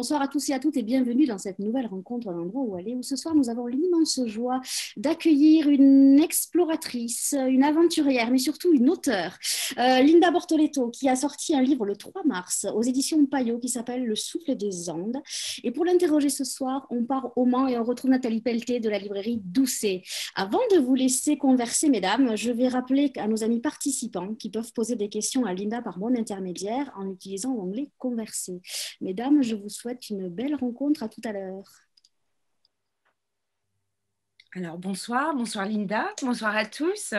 Bonsoir à tous et à toutes et bienvenue dans cette nouvelle rencontre d'endroit où aller, où ce soir nous avons l'immense joie d'accueillir une exploratrice, une aventurière, mais surtout une auteure, Linda Bortoletto, qui a sorti un livre le 3 mars aux éditions Payot qui s'appelle Le souffle des Andes. Et pour l'interroger ce soir, on part au Mans et on retrouve Nathalie Pelleté de la librairie Doucet. Avant de vous laisser converser, mesdames, je vais rappeler à nos amis participants qui peuvent poser des questions à Linda par mon intermédiaire en utilisant l'onglet Converser. Mesdames, je vous souhaite une belle rencontre. À tout à l'heure. Alors, bonsoir Linda, bonsoir à tous.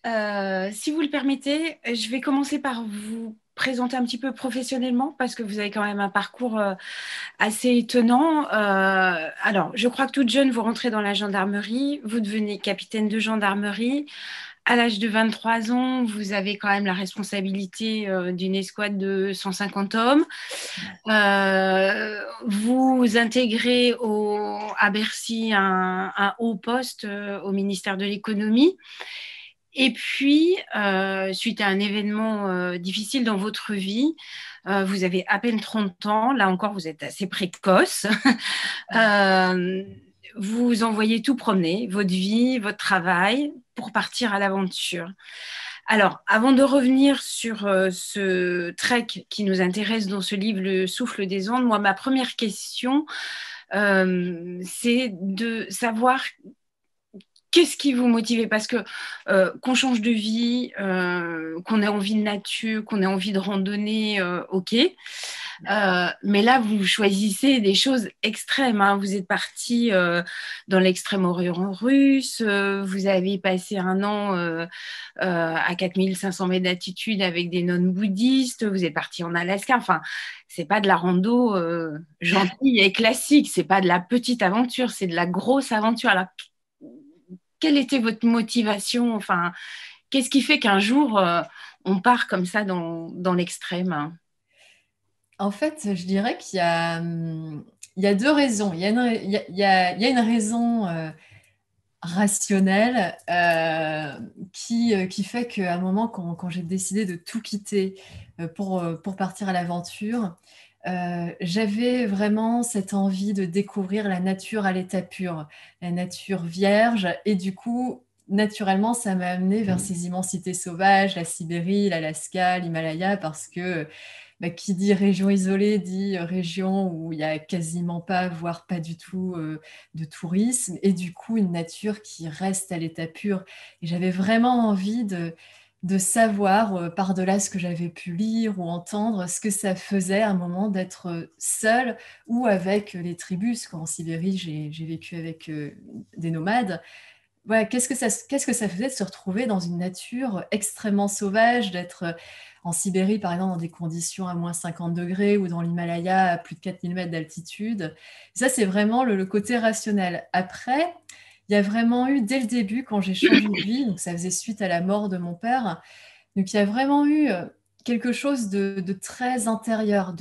Si vous le permettez, je vais commencer par vous présenter un petit peu professionnellement parce que vous avez quand même un parcours assez étonnant. Alors, je crois que toute jeune, vous rentrez dans la gendarmerie, vous devenez capitaine de gendarmerie. À l'âge de 23 ans, vous avez quand même la responsabilité d'une escouade de 150 hommes. Vous intégrez à Bercy un haut poste au ministère de l'économie. Et puis, suite à un événement difficile dans votre vie, vous avez à peine 30 ans, là encore vous êtes assez précoce, vous envoyez tout promener, votre vie, votre travail, pour partir à l'aventure. Alors, avant de revenir sur ce trek qui nous intéresse dans ce livre, Le souffle des Andes, moi, ma première question, c'est de savoir qu'est-ce qui vous motive? Parce que qu'on change de vie, qu'on ait envie de nature, qu'on ait envie de randonnée, ok. Mais là, vous choisissez des choses extrêmes, hein. Vous êtes parti dans l'extrême-orient russe, vous avez passé un an à 4500 mètres d'altitude avec des nonnes bouddhistes, vous êtes parti en Alaska. Enfin, c'est pas de la rando gentille et classique, c'est pas de la petite aventure, c'est de la grosse aventure. Alors, quelle était votre motivation? Enfin, qu'est-ce qui fait qu'un jour, on part comme ça dans l'extrême? En fait, je dirais il y a deux raisons. Il y a une raison rationnelle qui fait qu'à un moment, quand j'ai décidé de tout quitter pour partir à l'aventure, j'avais vraiment cette envie de découvrir la nature à l'état pur, la nature vierge. Et du coup, naturellement, ça m'a amené vers ces immensités sauvages, la Sibérie, l'Alaska, l'Himalaya, parce que qui dit région isolée dit région où il n'y a quasiment pas, voire pas du tout de tourisme, et du coup une nature qui reste à l'état pur. Et j'avais vraiment envie de savoir, par-delà ce que j'avais pu lire ou entendre, ce que ça faisait à un moment d'être seule ou avec les tribus. Parce qu'en Sibérie, j'ai vécu avec des nomades. Ouais, qu'est-ce que ça faisait de se retrouver dans une nature extrêmement sauvage, d'être en Sibérie, par exemple, dans des conditions à moins 50 degrés ou dans l'Himalaya à plus de 4000 mètres d'altitude. Ça, c'est vraiment le côté rationnel. Après, il y a vraiment eu, dès le début, quand j'ai changé de vie, donc ça faisait suite à la mort de mon père, donc il y a vraiment eu quelque chose de très intérieur,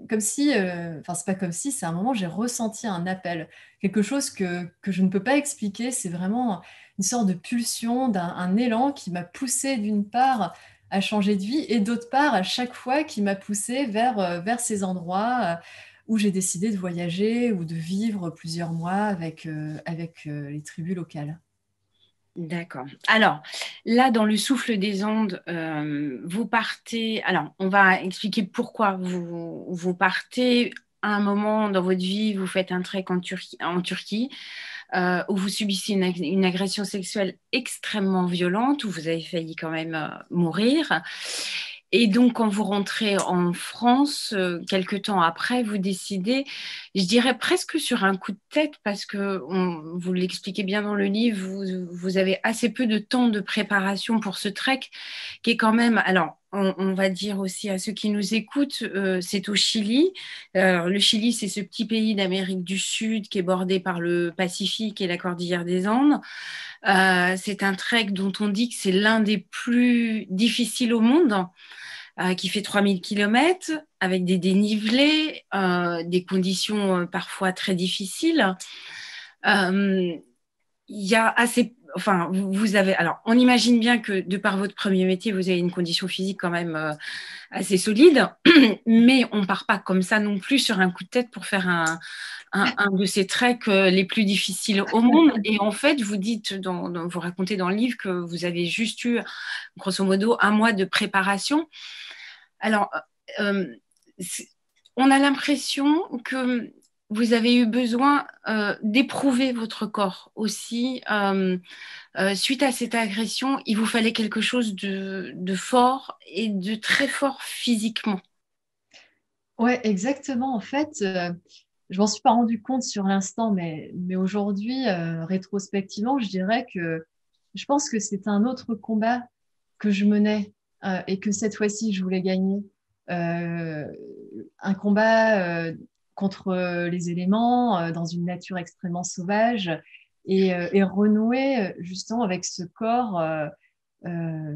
comme si, enfin c'est pas comme si, c'est un moment j'ai ressenti un appel, quelque chose que je ne peux pas expliquer, c'est vraiment une sorte de pulsion, un élan qui m'a poussé d'une part à changer de vie et d'autre part à chaque fois qui m'a poussé vers ces endroits où j'ai décidé de voyager ou de vivre plusieurs mois avec les tribus locales. D'accord. Alors, là, dans le souffle des Andes, vous partez. Alors, on va expliquer pourquoi vous partez. À un moment dans votre vie, vous faites un trek en Turquie où vous subissez une agression sexuelle extrêmement violente, où vous avez failli quand même mourir. Et donc, quand vous rentrez en France, quelque temps après, vous décidez, je dirais presque sur un coup de tête, parce que vous l'expliquez bien dans le livre, vous avez assez peu de temps de préparation pour ce trek, qui est quand même, alors, on va dire aussi à ceux qui nous écoutent, c'est au Chili. Le Chili, c'est ce petit pays d'Amérique du Sud qui est bordé par le Pacifique et la cordillère des Andes. C'est un trek dont on dit que c'est l'un des plus difficiles au monde, qui fait 3000 kilomètres avec des dénivelés, des conditions parfois très difficiles. Il y a assez, enfin, vous avez, alors, on imagine bien que de par votre premier métier, vous avez une condition physique quand même assez solide, mais on ne part pas comme ça non plus sur un coup de tête pour faire un de ces treks les plus difficiles au monde. Et en fait, vous dites, vous racontez dans le livre que vous avez juste eu, grosso modo, 1 mois de préparation. Alors, euh, on a l'impression que vous avez eu besoin d'éprouver votre corps aussi. Suite à cette agression, il vous fallait quelque chose de fort et de très fort physiquement. Ouais, exactement. En fait, je m'en suis pas rendu compte sur l'instant, mais aujourd'hui, rétrospectivement, je dirais que je pense que c'est un autre combat que je menais et que cette fois-ci, je voulais gagner. Euh, un combat contre les éléments, dans une nature extrêmement sauvage et renouer justement avec ce corps euh,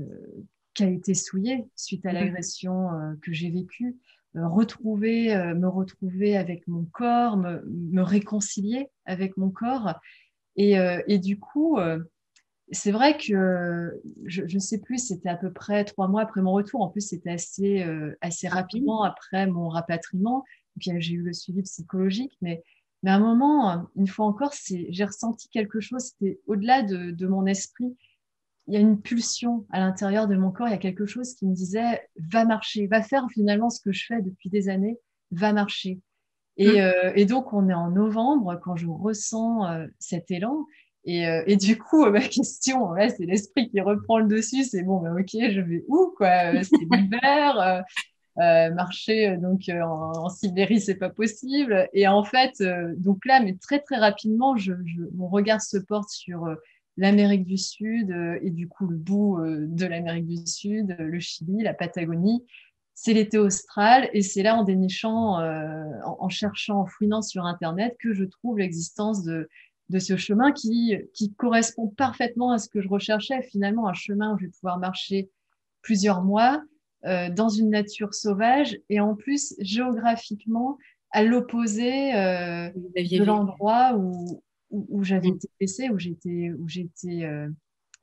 qui a été souillé suite à l'agression que j'ai vécue. Me retrouver avec mon corps, me réconcilier avec mon corps. Et du coup, c'est vrai que je ne sais plus, c'était à peu près 3 mois après mon retour. En plus, c'était assez rapidement après mon rapatriement. Donc, j'ai eu le suivi psychologique. Mais à un moment, une fois encore, j'ai ressenti quelque chose. C'était au-delà de mon esprit. Il y a une pulsion à l'intérieur de mon corps. Il y a quelque chose qui me disait, va marcher, va faire finalement ce que je fais depuis des années, va marcher. Et donc, on est en novembre quand je ressens cet élan. Et du coup, ma question, ouais, c'est l'esprit qui reprend le dessus. C'est bon, ok, je vais où, quoi? C'est l'hiver. Marcher donc en Sibérie, c'est pas possible. Et en fait, donc là, mais très très rapidement, mon regard se porte sur l'Amérique du Sud et du coup le bout de l'Amérique du Sud, le Chili, la Patagonie. C'est l'été austral et c'est là en dénichant, en cherchant, en fouinant sur Internet que je trouve l'existence de ce chemin qui correspond parfaitement à ce que je recherchais. Finalement, un chemin où je vais pouvoir marcher plusieurs mois dans une nature sauvage et en plus géographiquement à l'opposé de l'endroit où j'avais été blessée, où j'étais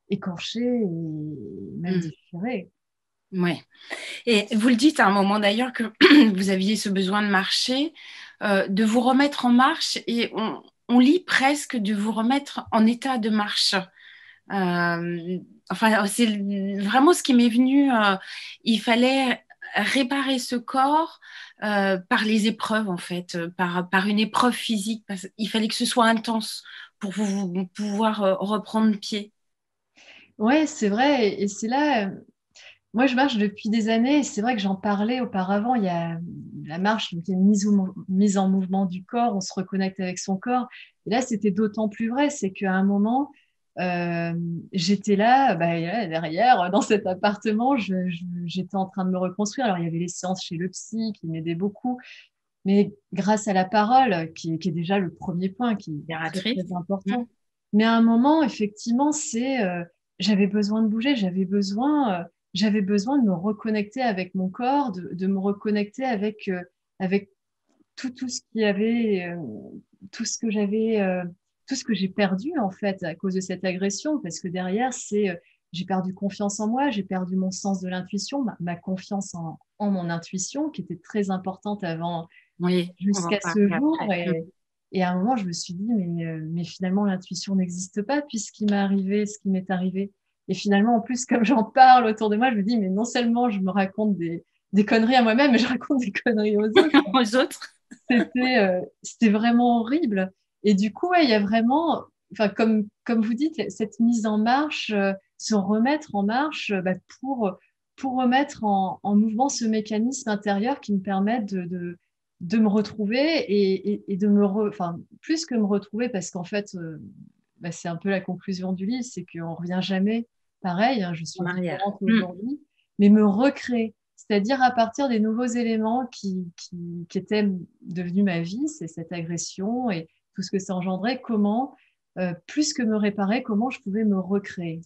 écorchée et même déchirée. Oui. Et vous le dites à un moment d'ailleurs que vous aviez ce besoin de marcher, de vous remettre en marche et on lit presque de vous remettre en état de marche. Enfin, c'est vraiment ce qui m'est venu. Il fallait réparer ce corps par les épreuves, en fait, par une épreuve physique. Il fallait que ce soit intense pour vous pouvoir reprendre pied. Ouais, c'est vrai. Et c'est là, moi, je marche depuis des années. Et c'est vrai que j'en parlais auparavant. Il y a la marche, donc il y a une mise en mouvement du corps. On se reconnecte avec son corps. Et là, c'était d'autant plus vrai. C'est qu'à un moment, j'étais là, derrière, dans cet appartement. J'étais en train de me reconstruire. Alors, il y avait les séances chez le psy qui m'aidaient beaucoup. Mais grâce à la parole, qui est déjà le premier point, qui est très, très important. Mais à un moment, effectivement, j'avais besoin de bouger, j'avais besoin de me reconnecter avec mon corps, de me reconnecter avec tout ce qui avait, tout ce que j'avais, tout ce que j'ai perdu en fait à cause de cette agression, parce que derrière, j'ai perdu confiance en moi, j'ai perdu mon sens de l'intuition, ma confiance en mon intuition, qui était très importante avant, jusqu'à ce jour. Et à un moment, je me suis dit, mais finalement, l'intuition n'existe pas puisqu'il m'est arrivé ce qui m'est arrivé. Et finalement, en plus, comme j'en parle autour de moi, je me dis, mais non seulement je me raconte des conneries à moi-même, mais je raconte des conneries aux autres. Aux autres. C'était vraiment horrible. Et du coup, ouais, il y a vraiment, enfin, comme vous dites, cette mise en marche, se remettre en marche pour remettre en mouvement ce mécanisme intérieur qui me permet de me retrouver et enfin, plus que me retrouver, parce qu'en fait, c'est un peu la conclusion du livre, c'est qu'on ne revient jamais pareil, hein, je suis différente aujourd'hui, mais me recréer. C'est-à-dire à partir des nouveaux éléments qui étaient devenus ma vie, c'est cette agression et tout ce que ça engendrait, comment, plus que me réparer, comment je pouvais me recréer.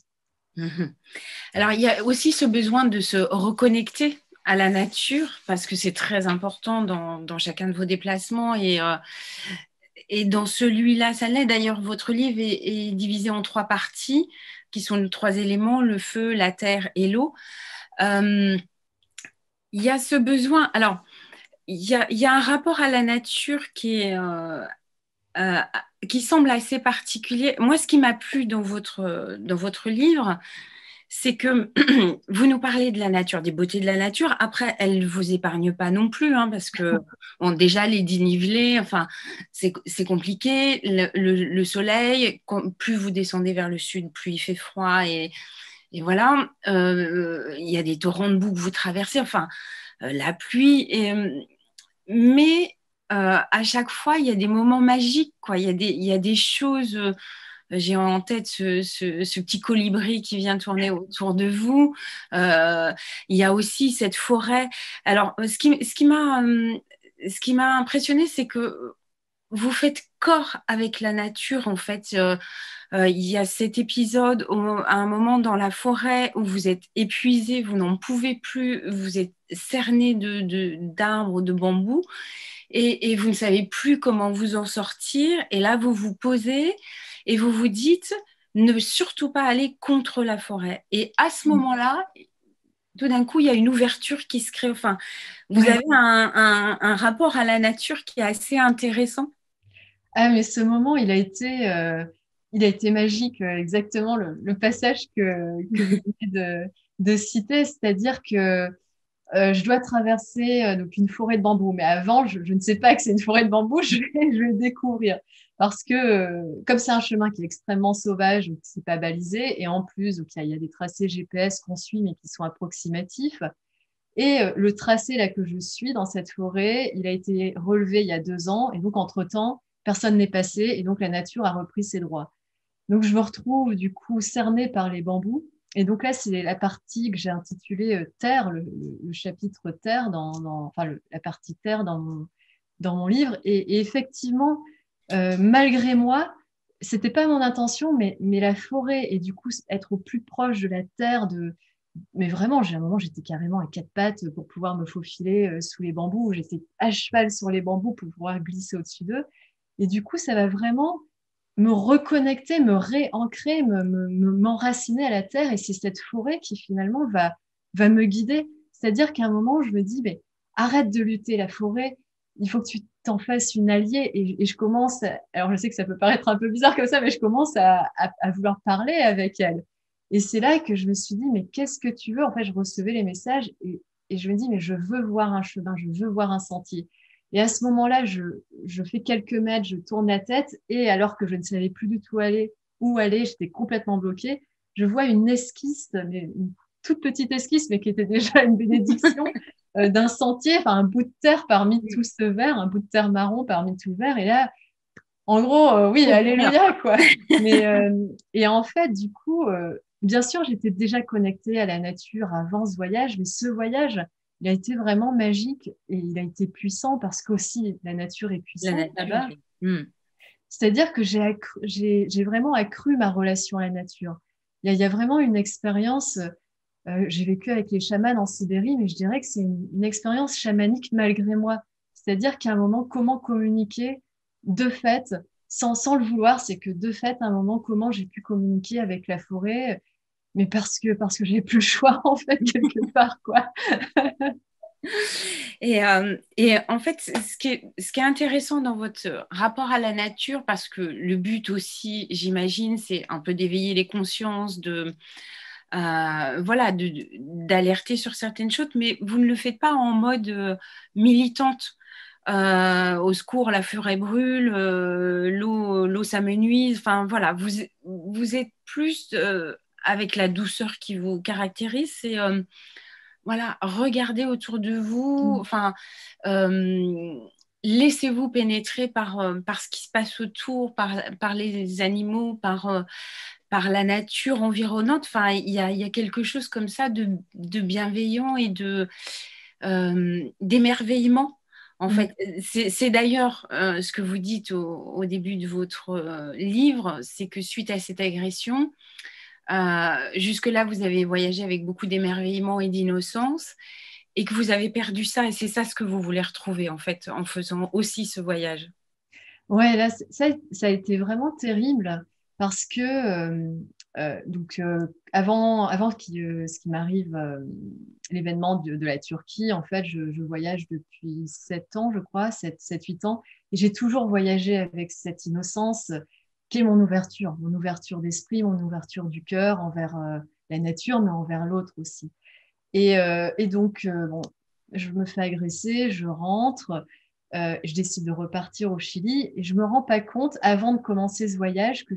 Alors, il y a aussi ce besoin de se reconnecter à la nature, parce que c'est très important dans chacun de vos déplacements. et dans celui-là, ça l'est. D'ailleurs, votre livre est divisé en 3 parties, qui sont les 3 éléments, le feu, la terre et l'eau. Il y a ce besoin. Alors, il y a un rapport à la nature euh, qui semble assez particulier. Moi, ce qui m'a plu dans votre livre, c'est que vous nous parlez de la nature, des beautés de la nature. Après, elle ne vous épargne pas non plus, hein, parce que bon, déjà, les dénivelés, enfin, c'est compliqué. Le soleil, plus vous descendez vers le sud, plus il fait froid. Et voilà, il y a des torrents de boue que vous traversez, enfin, la pluie. Mais à chaque fois, il y a des moments magiques, quoi. Il y a des choses. J'ai en tête ce petit colibri qui vient tourner autour de vous. Il y a aussi cette forêt. Alors, ce qui m'a impressionné, c'est que vous faites corps avec la nature, en fait. Il y a cet épisode à un moment dans la forêt où vous êtes épuisé, vous n'en pouvez plus, vous êtes cerné d'arbres, de bambous, et vous ne savez plus comment vous en sortir. Et là, vous vous posez et vous vous dites, ne surtout pas aller contre la forêt. Et à ce moment-là, tout d'un coup, il y a une ouverture qui se crée. Enfin, vous Ouais. avez un rapport à la nature qui est assez intéressant. Ah, mais ce moment, il a été magique, exactement le passage que vous venez de citer, c'est-à-dire que je dois traverser donc une forêt de bambous. Mais avant, je ne sais pas que c'est une forêt de bambous, je vais le découvrir. Parce que comme c'est un chemin qui est extrêmement sauvage, donc c'est pas balisé, et en plus, donc, il y a des tracés GPS qu'on suit, mais qui sont approximatifs. Et le tracé là que je suis dans cette forêt, il a été relevé il y a 2 ans, et donc entre-temps, personne n'est passé, et donc la nature a repris ses droits. Donc je me retrouve du coup cernée par les bambous. Et donc là, c'est la partie que j'ai intitulée Terre, le chapitre Terre, enfin la partie Terre dans mon livre. Et effectivement, malgré moi, c'était pas mon intention, mais la forêt et du coup être au plus proche de la terre, mais vraiment, j'ai un moment, j'étais carrément à 4 pattes pour pouvoir me faufiler sous les bambous. J'étais à cheval sur les bambous pour pouvoir glisser au-dessus d'eux. Et du coup, ça va vraiment me reconnecter, me réancrer, m'enraciner à la terre. Et c'est cette forêt qui finalement va me guider. C'est-à-dire qu'à un moment, je me dis, mais arrête de lutter la forêt, il faut que tu t'en fasses une alliée. Et je commence, alors je sais que ça peut paraître un peu bizarre comme ça, mais je commence à vouloir parler avec elle. Et c'est là que je me suis dit, mais qu'est-ce que tu veux? En fait, je recevais les messages et je me dis, mais je veux voir un chemin, je veux voir un sentier. Et à ce moment-là, je fais quelques mètres, je tourne la tête et alors que je ne savais plus du tout où aller, j'étais complètement bloquée, je vois une esquisse, mais une toute petite esquisse, mais qui était déjà une bénédiction d'un sentier, enfin un bout de terre parmi tout ce vert, un bout de terre marron parmi tout le vert. Et là, en gros, oui, alléluia, quoi. Et en fait, du coup, bien sûr, j'étais déjà connectée à la nature avant ce voyage, mais ce voyage, il a été vraiment magique et il a été puissant parce qu'aussi la nature est La puissante là-bas. nature. Hmm. C'est-à-dire que j'ai vraiment accru ma relation à la nature. Il y a vraiment une expérience, j'ai vécu avec les chamans en Sibérie, mais je dirais que c'est une expérience chamanique malgré moi. C'est-à-dire qu'à un moment, comment communiquer de fait, sans le vouloir, c'est que de fait, à un moment, comment j'ai pu communiquer avec la forêt, mais parce que j'ai plus le choix, en fait, quelque part, quoi. Et en fait, ce qui est intéressant dans votre rapport à la nature, parce que le but aussi, j'imagine, c'est un peu d'éveiller les consciences, voilà, d'alerter sur certaines choses, mais vous ne le faites pas en mode militante. Au secours, la forêt brûle, l'eau s'amenuise. Enfin, voilà, vous êtes plus avec la douceur qui vous caractérise. C'est voilà, regardez autour de vous, enfin, euh, laissez-vous pénétrer par ce qui se passe autour, par les animaux, par la nature environnante. Enfin, il y a quelque chose comme ça de bienveillant et d'émerveillement. En Mm. fait, c'est d'ailleurs ce que vous dites au début de votre livre, c'est que suite à cette agression, jusque-là, vous avez voyagé avec beaucoup d'émerveillement et d'innocence et que vous avez perdu ça. Et c'est ça ce que vous voulez retrouver, en fait, en faisant aussi ce voyage. Ouais, là, ça a été vraiment terrible parce que ce qui m'arrive, l'événement de la Turquie, en fait, je voyage depuis 7 ans, je crois, 8 ans, et j'ai toujours voyagé avec cette innocence qui est mon ouverture d'esprit, mon ouverture du cœur envers la nature, mais envers l'autre aussi. Et donc, bon, je me fais agresser, je rentre, je décide de repartir au Chili et je me rends pas compte, avant de commencer ce voyage, que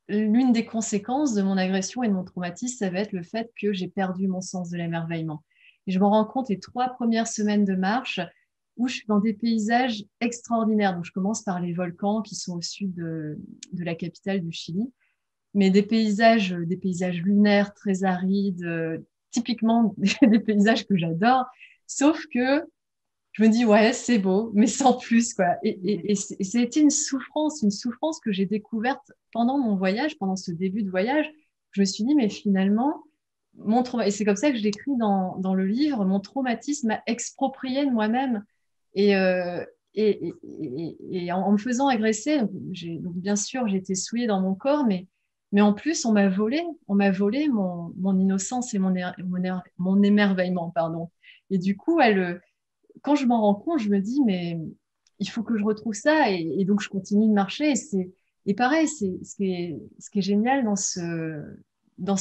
l'une des conséquences de mon agression et de mon traumatisme, ça va être le fait que j'ai perdu mon sens de l'émerveillement. Et je me rends compte les 3 premières semaines de marche où je suis dans des paysages extraordinaires. Donc, je commence par les volcans qui sont au sud de la capitale du Chili, mais des paysages lunaires très arides, typiquement des paysages que j'adore, sauf que je me dis, ouais, c'est beau, mais sans plus, quoi. Et c'était une souffrance que j'ai découverte pendant mon voyage, pendant ce début de voyage. Je me suis dit, mais finalement, et c'est comme ça que je l'écris dans le livre, mon traumatisme m'a exproprié de moi-même. Et, en me faisant agresser, donc bien sûr, j'ai été souillée dans mon corps, mais en plus, on m'a volé mon innocence et mon émerveillement, pardon. Et du coup, quand je m'en rends compte, je me dis, mais il faut que je retrouve ça. Et donc, je continue de marcher. Et pareil, ce qui est génial dans ce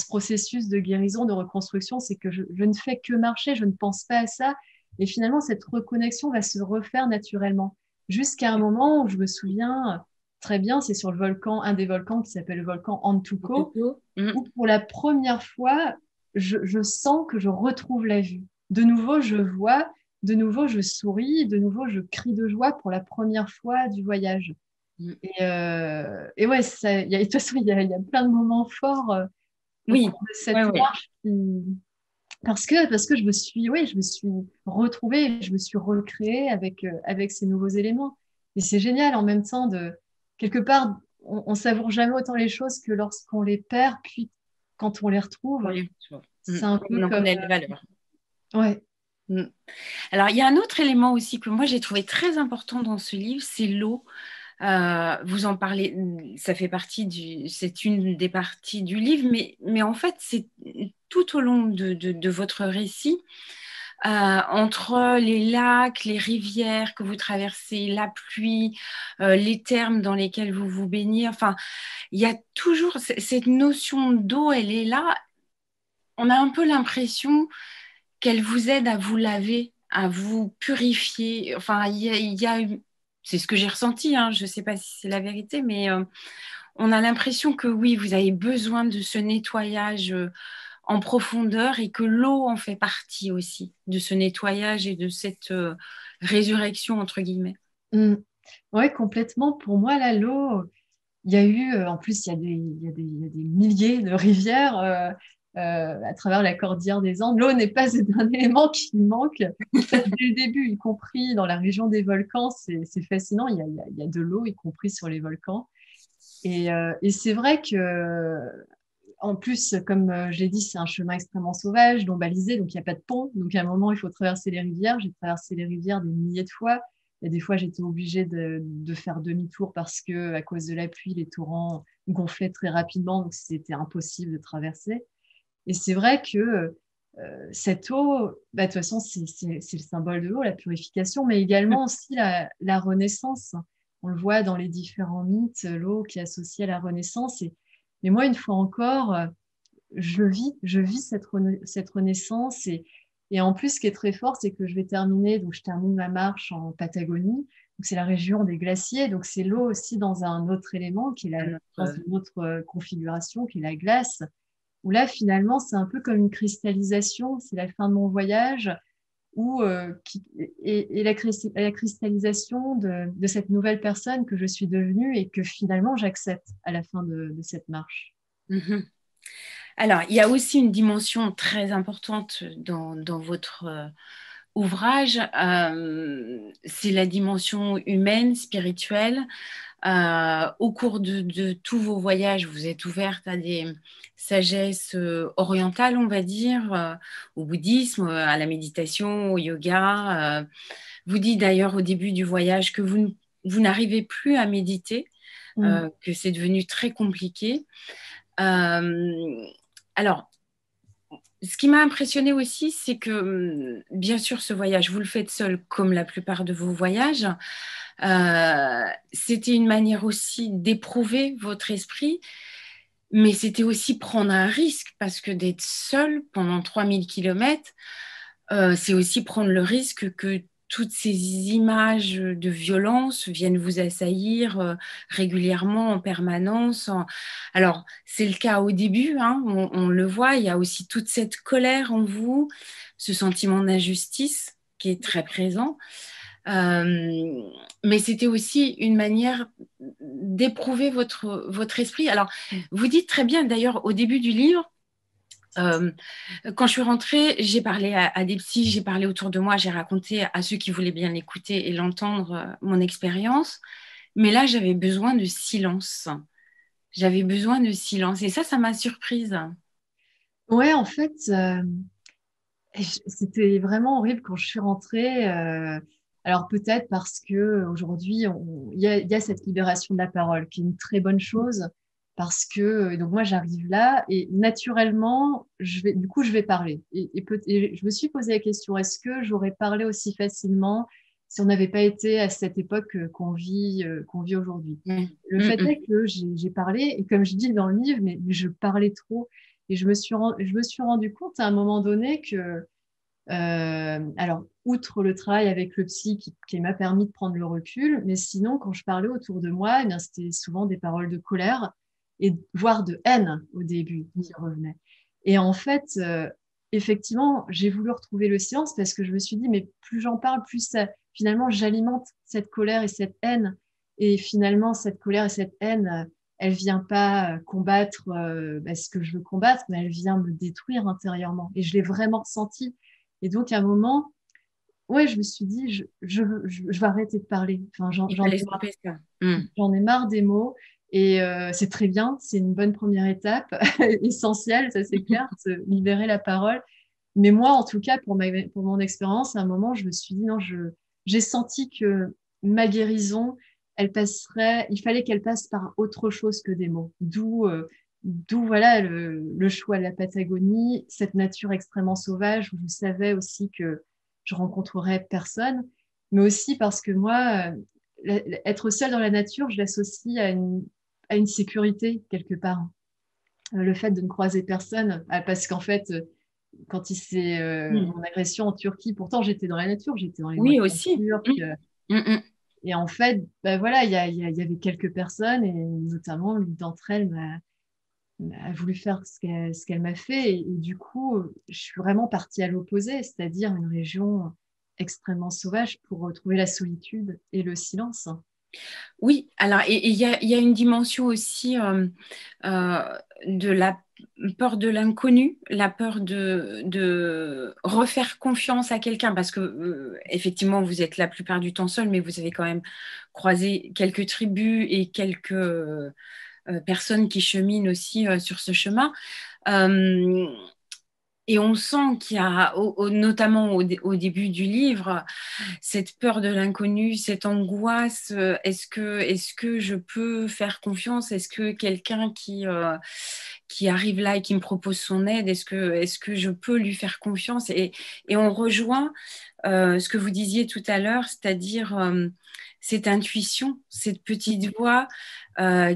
processus de guérison, de reconstruction, c'est que je ne fais que marcher, je ne pense pas à ça. Et finalement, cette reconnexion va se refaire naturellement. Jusqu'à un moment où je me souviens très bien, c'est sur un des volcans qui s'appelle le volcan Antuco, où pour la première fois, je sens que je retrouve la vue. De nouveau, je vois, de nouveau, je souris, de nouveau, je crie de joie pour la première fois du voyage. Et ouais, de toute façon, il y a plein de moments forts au Oui, cours de cette marche parce que je me suis retrouvée, je me suis recréée avec ces nouveaux éléments. Et c'est génial en même temps quelque part, on savoure jamais autant les choses que lorsqu'on les perd, puis quand on les retrouve, oui. c'est un peu On en comme, connaît les valeurs. ouais. Alors, il y a un autre élément aussi que moi j'ai trouvé très important dans ce livre, c'est l'eau. Vous en parlez, c'est une des parties du livre, mais en fait, c'est tout au long de votre récit, entre les lacs, les rivières que vous traversez, la pluie, les thermes dans lesquels vous vous baignez. Enfin, il y a toujours cette notion d'eau, elle est là. On a un peu l'impression qu'elle vous aide à vous laver, à vous purifier. Enfin, c'est ce que j'ai ressenti, hein. Je ne sais pas si c'est la vérité, mais on a l'impression que oui, vous avez besoin de ce nettoyage en profondeur et que l'eau en fait partie aussi de ce nettoyage et de cette résurrection, entre guillemets. Ouais, complètement. Pour moi, là, l'eau, il y a eu, en plus, il y a des milliers de rivières à travers la cordillère des Andes. L'eau n'est pas un élément qui manque. Ça, dès le début, y compris dans la région des volcans, c'est fascinant. Il y a de l'eau, y compris sur les volcans. Et c'est vrai que, en plus, comme j'ai dit, c'est un chemin extrêmement sauvage, non balisé, donc il n'y a pas de pont. Donc à un moment, il faut traverser les rivières. J'ai traversé les rivières des milliers de fois. Et des fois, j'étais obligée de faire demi-tour parce que, à cause de la pluie, les torrents gonflaient très rapidement, donc c'était impossible de traverser. Et c'est vrai que cette eau, bah, de toute façon, c'est le symbole de l'eau, la purification, mais également aussi la renaissance. On le voit dans les différents mythes, l'eau qui est associée à la renaissance. Mais moi, une fois encore, je vis cette renaissance. Et en plus, ce qui est très fort, c'est que je termine ma marche en Patagonie. Donc, c'est la région des glaciers. Donc, c'est l'eau aussi dans un autre élément, dans une autre configuration, qui est la glace. Où là, finalement, c'est un peu comme une cristallisation. C'est la fin de mon voyage et la cristallisation de cette nouvelle personne que je suis devenue et que finalement, j'accepte à la fin de cette marche. Mm-hmm. Alors, il y a aussi une dimension très importante dans votre ouvrage, c'est la dimension humaine, spirituelle. Au cours de tous vos voyages, vous êtes ouverte à des sagesses orientales, on va dire, au bouddhisme, à la méditation, au yoga. Vous dites d'ailleurs au début du voyage que vous vous n'arrivez plus à méditer, que c'est devenu très compliqué. Alors, ce qui m'a impressionnée aussi, c'est que, bien sûr, ce voyage, vous le faites seul, comme la plupart de vos voyages. C'était une manière aussi d'éprouver votre esprit, mais c'était aussi prendre un risque, parce que d'être seul pendant 3000 km, c'est aussi prendre le risque que toutes ces images de violence viennent vous assaillir régulièrement, en permanence. Alors, c'est le cas au début, hein, on le voit, il y a aussi toute cette colère en vous, ce sentiment d'injustice qui est très présent. Mais c'était aussi une manière d'éprouver votre esprit. Alors, vous dites très bien, d'ailleurs, au début du livre, quand je suis rentrée, j'ai parlé à des psys, j'ai parlé autour de moi, j'ai raconté à ceux qui voulaient bien l'écouter et l'entendre mon expérience. Mais là, j'avais besoin de silence. J'avais besoin de silence. Et ça m'a surprise. Ouais, en fait, c'était vraiment horrible quand je suis rentrée. Alors peut-être parce que aujourd'hui, il y a cette libération de la parole qui est une très bonne chose. Parce que donc moi j'arrive là et naturellement du coup je vais parler et je me suis posé la question, est-ce que j'aurais parlé aussi facilement si on n'avait pas été à cette époque qu'on vit aujourd'hui. Le fait est que j'ai parlé, et comme je dis dans le livre, mais je parlais trop. Et je me suis rendu compte à un moment donné que, alors, outre le travail avec le psy qui m'a permis de prendre le recul, mais sinon, quand je parlais autour de moi, eh bien, c'était souvent des paroles de colère et voire de haine au début qui revenaient. Et en fait, effectivement, j'ai voulu retrouver le silence parce que je me suis dit, mais plus j'en parle, plus finalement, j'alimente cette colère et cette haine. Et finalement, cette colère et cette haine, elle vient pas combattre ce que je veux combattre, mais elle vient me détruire intérieurement. Et je l'ai vraiment ressenti. Et donc, à un moment, ouais, je me suis dit, je vais arrêter de parler. Enfin, Il fallait stopper ça. j'en ai marre des mots. Et c'est très bien, c'est une bonne première étape, essentielle, ça c'est clair, de libérer la parole. Mais moi, en tout cas, pour mon expérience, à un moment, je me suis dit, non, j'ai senti que ma guérison, il fallait qu'elle passe par autre chose que des mots. D'où voilà le choix de la Patagonie, cette nature extrêmement sauvage où je savais aussi que je rencontrerais personne, mais aussi parce que moi, être seule dans la nature, je l'associe à une sécurité quelque part. Le fait de ne croiser personne, parce qu'en fait, quand il s'est mon agression en Turquie, pourtant j'étais dans la nature, j'étais dans les Oui, montagnes aussi. turques. Et en fait, bah voilà, il y avait quelques personnes, et notamment l'une d'entre elles m'a voulu faire ce qu'elle m'a fait. Et du coup, je suis vraiment partie à l'opposé, c'est-à-dire une région extrêmement sauvage pour retrouver la solitude et le silence. Oui, alors, et il y a une dimension aussi de la peur de l'inconnu, la peur de refaire confiance à quelqu'un, parce que effectivement, vous êtes la plupart du temps seul, mais vous avez quand même croisé quelques tribus et quelques personnes qui cheminent aussi sur ce chemin. Et on sent qu'il y a, notamment au début du livre, cette peur de l'inconnu, cette angoisse. Est-ce que je peux faire confiance? Est-ce que quelqu'un qui arrive là et qui me propose son aide, est-ce que je peux lui faire confiance? Et on rejoint ce que vous disiez tout à l'heure, c'est-à-dire cette intuition, cette petite voix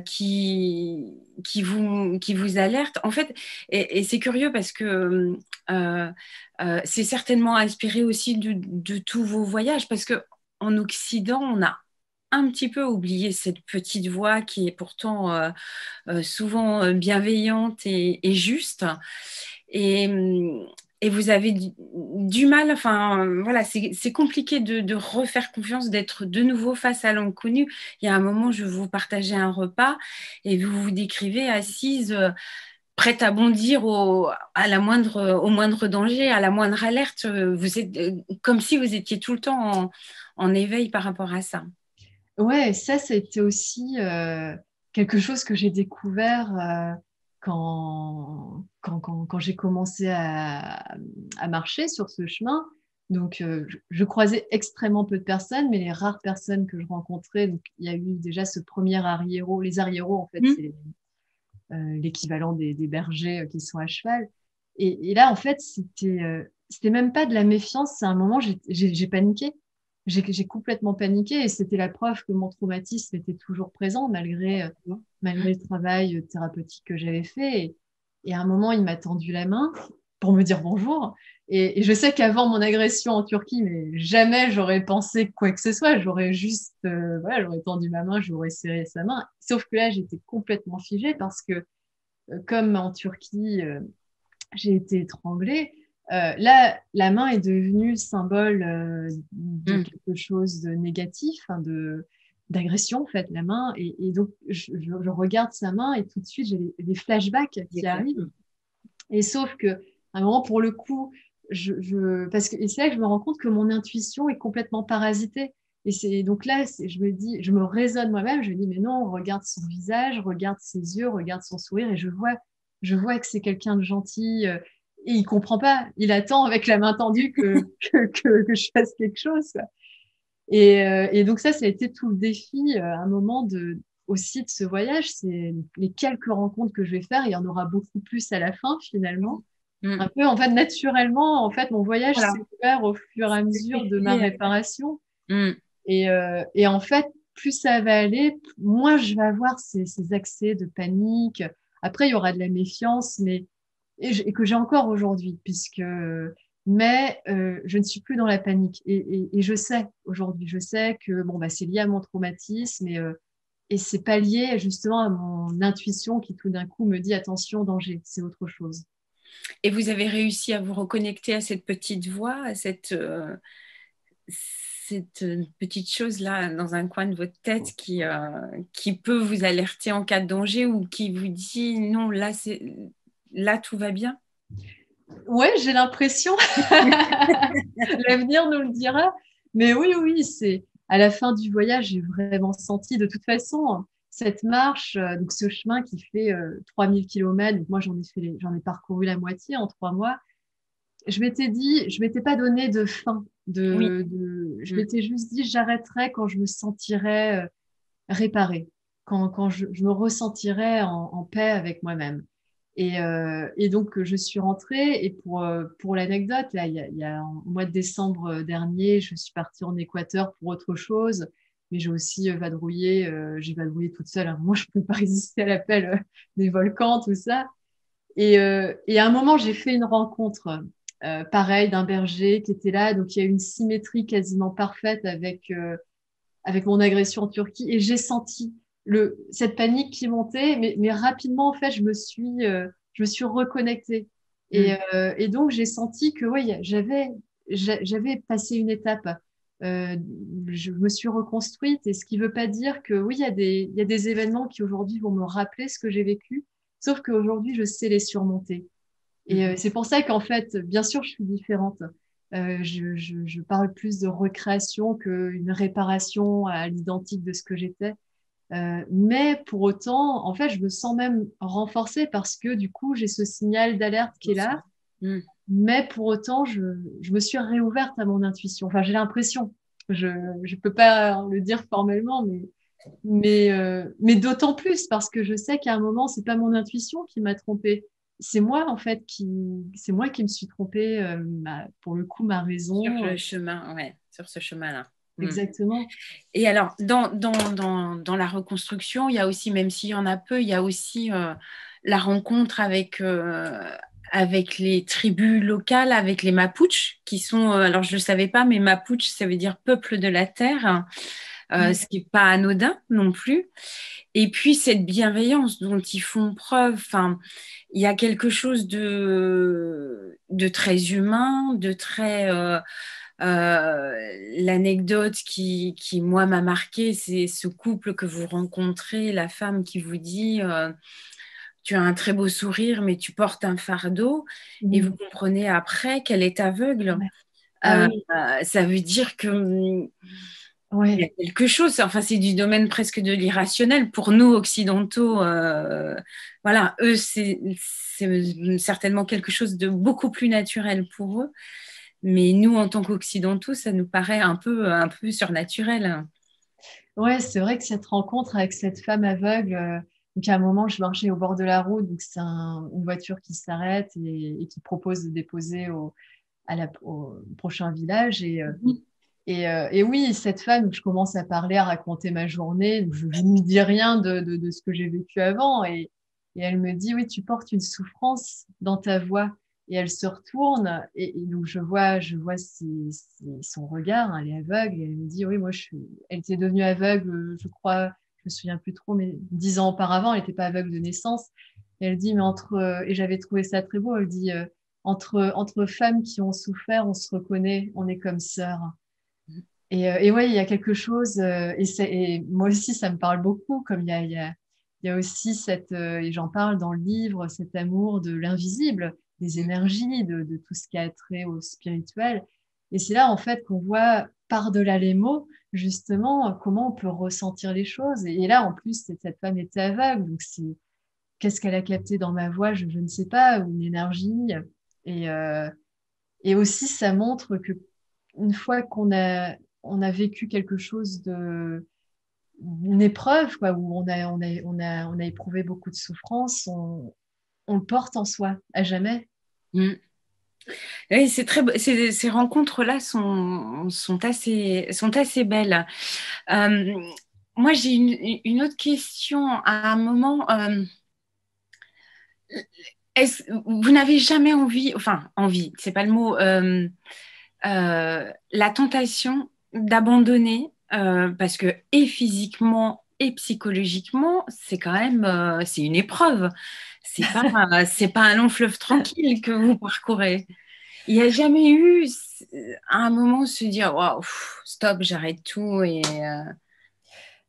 qui vous alerte. En fait, et c'est curieux parce que c'est certainement inspiré aussi de tous vos voyages, parce qu'en Occident, on a un petit peu oublié cette petite voix qui est pourtant souvent bienveillante et juste. Et, et vous avez du mal, enfin voilà, c'est compliqué de refaire confiance, d'être de nouveau face à l'inconnu. Il y a un moment, je vous partageais un repas et vous vous décrivez assise, prête à bondir au moindre danger, à la moindre alerte. Vous êtes comme si vous étiez tout le temps en éveil par rapport à ça. Ouais, ça, c'était aussi quelque chose que j'ai découvert quand j'ai commencé à marcher sur ce chemin. Donc, je croisais extrêmement peu de personnes, mais les rares personnes que je rencontrais, donc, il y a eu déjà ce premier arriérot. Les arriéros, en fait, c'est l'équivalent des bergers qui sont à cheval. Et là, en fait, c'était même pas de la méfiance. C'est un moment, j'ai paniqué. J'ai complètement paniqué et c'était la preuve que mon traumatisme était toujours présent malgré le travail thérapeutique que j'avais fait. Et à un moment, il m'a tendu la main pour me dire bonjour. Et je sais qu'avant mon agression en Turquie, mais jamais j'aurais pensé quoi que ce soit. J'aurais juste, voilà, j'aurais tendu ma main, j'aurais serré sa main. Sauf que là, j'étais complètement figée parce que, comme en Turquie, j'ai été étranglée. Là, la main est devenue le symbole de quelque chose de négatif, hein, d'agression, en fait, la main. Et donc, je regarde sa main et tout de suite, j'ai des flashbacks qui arrivent. Et sauf que, à un moment, pour le coup, parce que et c'est là que je me rends compte que mon intuition est complètement parasitée. Et donc là, je me raisonne moi-même, je me dis, mais non, regarde son visage, regarde ses yeux, regarde son sourire, et je vois que c'est quelqu'un de gentil, et il comprend pas, il attend avec la main tendue que je fasse quelque chose, quoi. Et donc ça a été tout le défi, à un moment aussi de ce voyage, c'est les quelques rencontres que je vais faire, il y en aura beaucoup plus à la fin finalement. Un peu, en fait, naturellement, en fait, mon voyage s'est ouvert au fur et à mesure de ma réparation. Et en fait, plus ça va aller, moins je vais avoir ces accès de panique. Après, il y aura de la méfiance, et que j'ai encore aujourd'hui, mais je ne suis plus dans la panique. Et je sais aujourd'hui, je sais que bon, bah, c'est lié à mon traumatisme, et c'est pas lié justement à mon intuition qui tout d'un coup me dit attention, danger, c'est autre chose. Et vous avez réussi à vous reconnecter à cette petite voix, à cette petite chose-là dans un coin de votre tête qui peut vous alerter en cas de danger ou qui vous dit non, là tout va bien? Ouais, j'ai l'impression. L'avenir nous le dira. Mais oui, c'est à la fin du voyage, j'ai vraiment senti de toute façon cette marche, donc ce chemin qui fait 3000 km. Donc moi, j'en ai parcouru la moitié en 3 mois. Je m'étais pas donné de fin. Je m'étais juste dit, j'arrêterai quand je me sentirais réparée, quand je me ressentirais en paix avec moi-même. Et donc, je suis rentrée. Et pour l'anecdote, là, il y a au mois de décembre dernier, je suis partie en Équateur pour autre chose. Mais j'ai aussi vadrouillé. J'ai vadrouillé toute seule. Moi, je ne peux pas résister à l'appel des volcans, tout ça. Et à un moment, j'ai fait une rencontre, pareil, d'un berger qui était là. Donc, il y a une symétrie quasiment parfaite avec mon agression en Turquie. Et j'ai senti cette panique qui montait, mais rapidement, en fait, je me suis reconnectée. Et donc, j'ai senti que oui, j'avais passé une étape. Je me suis reconstruite, et ce qui ne veut pas dire que oui, il y a des événements qui aujourd'hui vont me rappeler ce que j'ai vécu, sauf qu'aujourd'hui, je sais les surmonter. Et c'est pour ça qu'en fait, bien sûr, je suis différente. Je parle plus de recréation qu'une réparation à l'identique de ce que j'étais. Mais pour autant, en fait, je me sens même renforcée parce que du coup, j'ai ce signal d'alerte qui est là. Mais pour autant, je me suis réouverte à mon intuition. Enfin, j'ai l'impression. Je ne peux pas le dire formellement, mais d'autant plus parce que je sais qu'à un moment, c'est pas mon intuition qui m'a trompée. C'est moi, en fait, c'est moi qui me suis trompée, pour le coup, ma raison. Sur le chemin, ouais, sur ce chemin-là. Exactement. Et alors, dans la reconstruction, il y a aussi, même s'il y en a peu, il y a aussi la rencontre avec les tribus locales, avec les Mapuches, qui sont, alors je ne le savais pas, mais Mapuche, ça veut dire peuple de la terre, ce qui n'est pas anodin non plus. Et puis, cette bienveillance dont ils font preuve, enfin, il y a quelque chose de très humain, de très... l'anecdote qui moi, m'a marqué, c'est ce couple que vous rencontrez, la femme qui vous dit tu as un très beau sourire, mais tu portes un fardeau, et vous comprenez après qu'elle est aveugle. Ça veut dire que... il y a quelque chose, enfin c'est du domaine presque de l'irrationnel pour nous occidentaux. Voilà, eux c'est certainement quelque chose de beaucoup plus naturel pour eux. Mais nous, en tant qu'Occidentaux, ça nous paraît un peu surnaturel. Ouais, c'est vrai que cette rencontre avec cette femme aveugle, donc à un moment, je marchais au bord de la route, donc c'est une voiture qui s'arrête et qui propose de déposer au prochain village. Et oui, cette femme, je commence à parler, à raconter ma journée. Donc je ne lui dis rien de ce que j'ai vécu avant. Et elle me dit, oui, tu portes une souffrance dans ta voix. Et elle se retourne. Et donc je vois son regard. Hein, elle est aveugle. Et elle me dit, oui, elle était devenue aveugle, je crois, je me souviens plus trop, mais 10 ans auparavant, elle n'était pas aveugle de naissance. Et elle dit, mais et j'avais trouvé ça très beau, elle dit, entre femmes qui ont souffert, on se reconnaît, on est comme sœurs. Et ouais, il y a quelque chose, et moi aussi, ça me parle beaucoup, comme il y a aussi et j'en parle dans le livre, cet amour de l'invisible, des énergies, de tout ce qui a trait au spirituel. Et c'est là, en fait, qu'on voit par-delà les mots, justement, comment on peut ressentir les choses. Et là, en plus, cette femme était aveugle, donc qu'est-ce qu'elle a capté dans ma voix, je ne sais pas, ou une énergie. Et, euh, et aussi, ça montre que une fois qu'on a vécu quelque chose une épreuve, quoi, où on a éprouvé beaucoup de souffrance, on le porte en soi à jamais. Mm. Oui, ces rencontres-là sont assez belles. Euh, Moi, j'ai une autre question. À un moment, vous n'avez jamais envie, c'est pas le mot, la tentation d'abandonner, parce que et physiquement et psychologiquement, c'est quand même, c'est une épreuve. C'est pas un long fleuve tranquille que vous parcourez. Il n'y a jamais eu à un moment se dire, waouh, stop, j'arrête tout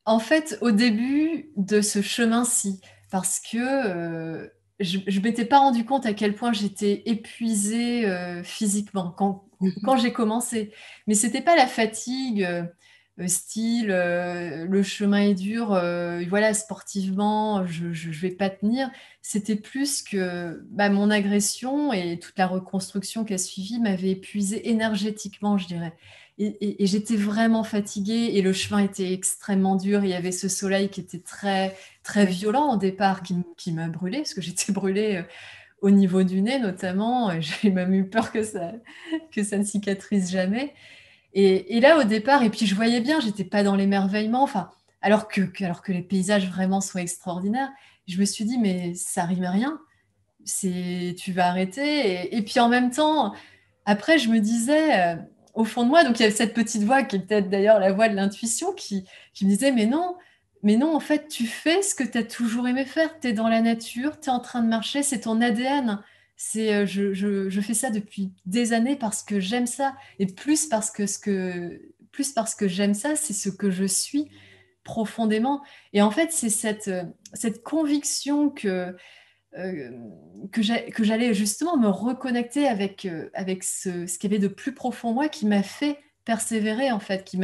En fait, au début de ce chemin-ci, parce que je ne m'étais pas rendu compte à quel point j'étais épuisée physiquement quand j'ai commencé. Mais c'était pas la fatigue, style le chemin est dur, voilà, sportivement, je vais pas tenir. C'était plus que mon agression et toute la reconstruction qui a suivi m'avait épuisée énergétiquement, je dirais. Et j'étais vraiment fatiguée et le chemin était extrêmement dur. Il y avait ce soleil qui était très, très violent au départ, qui m'a brûlée, parce que j'étais brûlée au niveau du nez notamment. J'ai même eu peur que ça ne cicatrise jamais. Et là, au départ, et puis je voyais bien, j'étais pas dans l'émerveillement, enfin, alors que les paysages vraiment sont extraordinaires. Je me suis dit, mais ça rime à rien. Tu vas arrêter. Et puis en même temps, après, je me disais, au fond de moi, donc il y avait cette petite voix qui est peut-être d'ailleurs la voix de l'intuition qui me disait, mais non, en fait, tu fais ce que tu as toujours aimé faire. Tu es dans la nature, tu es en train de marcher, c'est ton ADN. Je fais ça depuis des années parce que j'aime ça. Et plus parce que j'aime ça, c'est ce que je suis profondément. Et en fait, c'est cette conviction euh, que j'allais justement me reconnecter avec ce qu'il y avait de plus profond en moi qui m'a fait persévérer, en fait,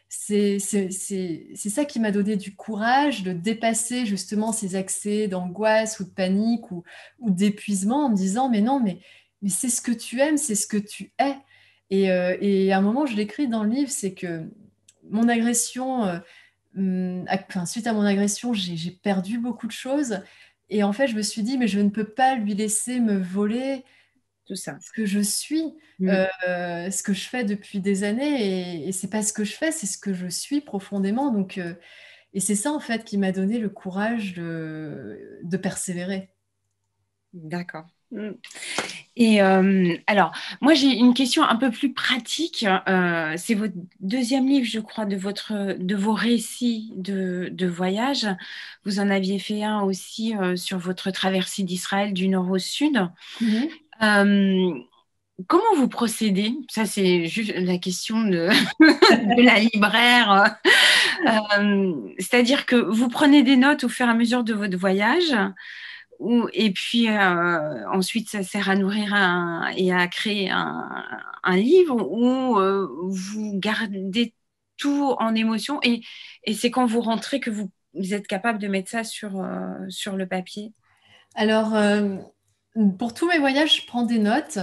c'est ça qui m'a donné du courage de dépasser justement ces accès d'angoisse ou de panique ou d'épuisement en me disant, mais non, mais c'est ce que tu aimes, c'est ce que tu es. Et à un moment, je l'écris dans le livre, c'est que mon agression, suite à mon agression, j'ai perdu beaucoup de choses. Et en fait, je me suis dit, mais je ne peux pas lui laisser me voler tout ça. ce que je suis, Mm. ce que je fais depuis des années. Et c'est pas ce que je fais, c'est ce que je suis profondément. Donc, et c'est ça, en fait, qui m'a donné le courage de persévérer. D'accord. Mm. Et alors, moi, j'ai une question un peu plus pratique. C'est votre deuxième livre, je crois, de vos récits de voyage. Vous en aviez fait un aussi sur votre traversée d'Israël du nord au sud. Mhm. Euh, Comment vous procédez? Ça, c'est juste la question de la libraire. C'est-à-dire que vous prenez des notes au fur et à mesure de votre voyage, et puis ensuite, ça sert à nourrir et à créer un livre, ou vous gardez tout en émotion, et c'est quand vous rentrez que vous êtes capable de mettre ça sur le papier. Alors, pour tous mes voyages, je prends des notes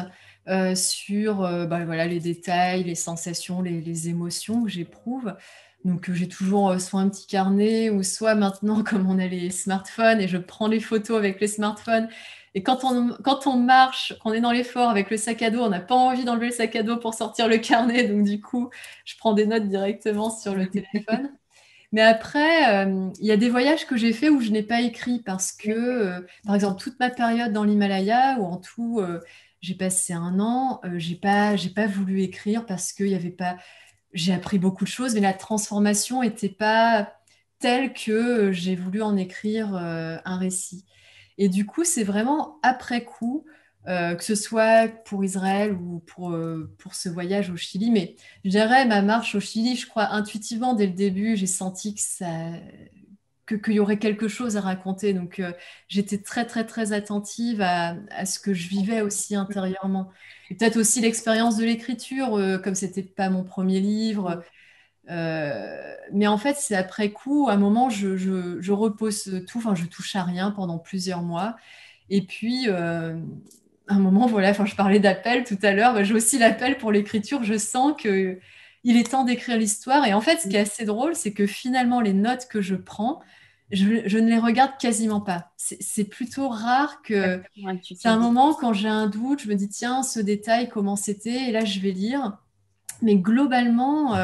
sur voilà, les détails, les sensations, les émotions que j'éprouve. Donc, j'ai toujours soit un petit carnet ou soit maintenant, comme on a les smartphones et je prends les photos avec les smartphones. Et quand on marche, quand on est dans l'effort avec le sac à dos, on n'a pas envie d'enlever le sac à dos pour sortir le carnet. Donc, du coup, je prends des notes directement sur le téléphone. Mais après, il y a des voyages que j'ai faits où je n'ai pas écrit parce que, par exemple, toute ma période dans l'Himalaya, où en tout, j'ai passé 1 an, j'ai pas voulu écrire parce qu'il y avait pas... J'ai appris beaucoup de choses, mais la transformation n'était pas telle que j'ai voulu en écrire un récit. Et du coup, c'est vraiment après coup, que ce soit pour Israël ou pour ce voyage au Chili. Mais je dirais, ma marche au Chili, je crois intuitivement, dès le début, j'ai senti qu'il y aurait quelque chose à raconter. Donc, j'étais très, très, très attentive à ce que je vivais aussi intérieurement. Et peut-être aussi l'expérience de l'écriture, comme c'était pas mon premier livre. Mais en fait, c'est après coup, à un moment, je repose tout, enfin, je touche à rien pendant plusieurs mois. Et puis, à un moment, voilà, enfin, je parlais d'appel tout à l'heure, bah, j'ai aussi l'appel pour l'écriture. Je sens que il est temps d'écrire l'histoire. Et en fait, ce qui est assez drôle, c'est que finalement, les notes que je prends, je ne les regarde quasiment pas. C'est plutôt rare que... C'est un moment, quand j'ai un doute, je me dis, tiens, ce détail, comment c'était? Et là, je vais lire. Mais globalement,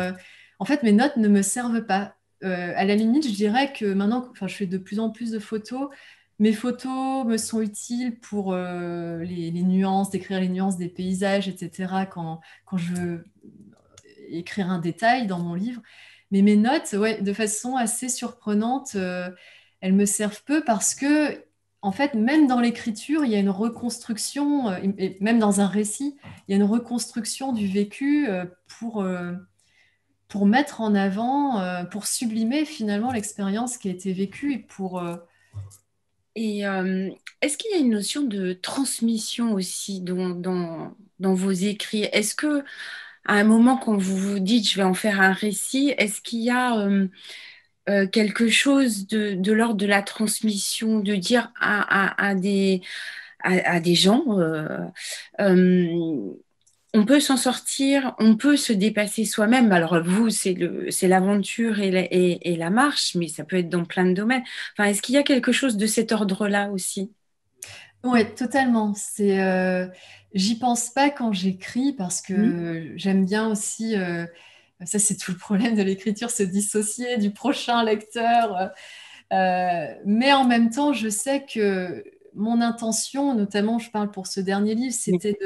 en fait, mes notes ne me servent pas. À la limite, je dirais que maintenant, enfin, je fais de plus en plus de photos. Mes photos me sont utiles pour les nuances, décrire les nuances des paysages, etc., quand je veux écrire un détail dans mon livre. Mais mes notes, ouais, de façon assez surprenante, elles me servent peu parce que, en fait, même dans l'écriture, il y a une reconstruction, et même dans un récit, il y a une reconstruction du vécu pour mettre en avant, pour sublimer finalement l'expérience qui a été vécue et pour... Et est-ce qu'il y a une notion de transmission aussi dans vos écrits? Est-ce que à un moment, quand vous vous dites je vais en faire un récit, est-ce qu'il y a quelque chose de l'ordre de la transmission, de dire à des gens, euh, on peut s'en sortir, on peut se dépasser soi-même. Alors vous, c'est l'aventure et la marche, mais ça peut être dans plein de domaines. Enfin, est-ce qu'il y a quelque chose de cet ordre-là aussi? Ouais, totalement. J'y pense pas quand j'écris parce Mhm. que j'aime bien aussi, ça c'est tout le problème de l'écriture, se dissocier du prochain lecteur. Mais en même temps, je sais que mon intention, notamment, je parle pour ce dernier livre, c'était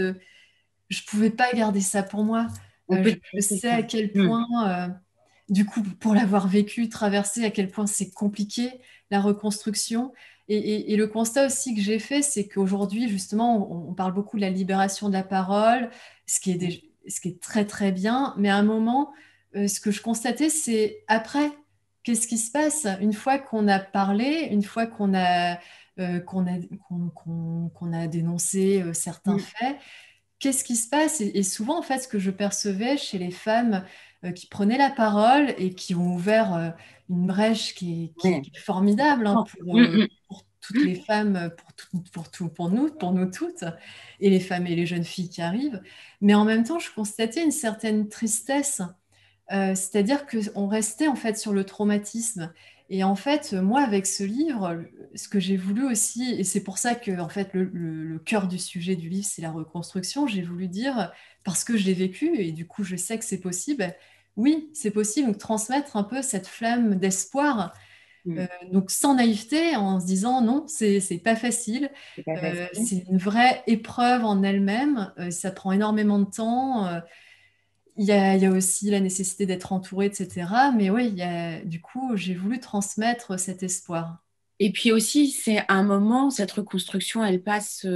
je pouvais pas garder ça pour moi. On peut Je dépasser sais ça. à quel Mhm. point, du coup, pour l'avoir vécu, traversé, à quel point c'est compliqué, la reconstruction. Et le constat aussi que j'ai fait, c'est qu'aujourd'hui, justement, on parle beaucoup de la libération de la parole, ce qui est très, très bien. Mais à un moment, ce que je constatais, c'est après, qu'est-ce qui se passe une fois qu'on a parlé, une fois qu'on a dénoncé certains Mhm. faits? Qu'est-ce qui se passe? Et souvent, en fait, ce que je percevais chez les femmes qui prenaient la parole et qui ont ouvert une brèche Ouais. qui est formidable, hein, Mhm. pour toutes les femmes, pour nous toutes, et les femmes et les jeunes filles qui arrivent. Mais en même temps, je constatais une certaine tristesse, c'est-à-dire qu'on restait en fait sur le traumatisme. Et en fait, moi, avec ce livre, ce que j'ai voulu aussi, et c'est pour ça que en fait, le cœur du sujet du livre, c'est la reconstruction, j'ai voulu dire, parce que je l'ai vécu, et du coup, je sais que c'est possible, oui, c'est possible, donc transmettre un peu cette flamme d'espoir, Mhm. donc sans naïveté, en se disant non, c'est pas facile, C'est pas facile. c'est une vraie épreuve en elle-même, ça prend énormément de temps. Il y a aussi la nécessité d'être entouré, etc. Mais oui, du coup, j'ai voulu transmettre cet espoir. Et puis aussi, c'est un moment, cette reconstruction, elle passe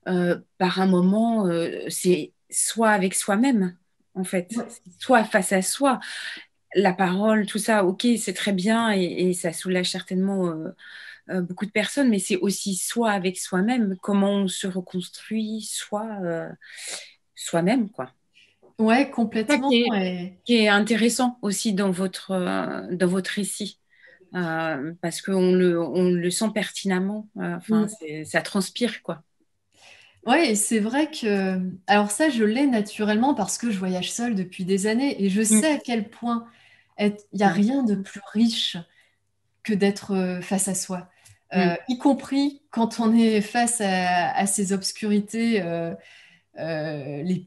par un moment, c'est soit avec soi-même, en fait, Ouais. soit face à soi. La parole, tout ça, ok, c'est très bien et ça soulage certainement beaucoup de personnes, mais c'est aussi soi avec soi-même, comment on se reconstruit soi-même, quoi. Ouais, C'est ça complètement. Et qui est intéressant aussi dans votre récit. Parce qu'on on le sent pertinemment. Enfin, mm, ça transpire, quoi. Ouais, c'est vrai que, alors ça, je l'ai naturellement parce que je voyage seule depuis des années et je Mm. sais à quel point il n'y a rien de plus riche que d'être face à soi. Mm. Y compris quand on est face à ces obscurités les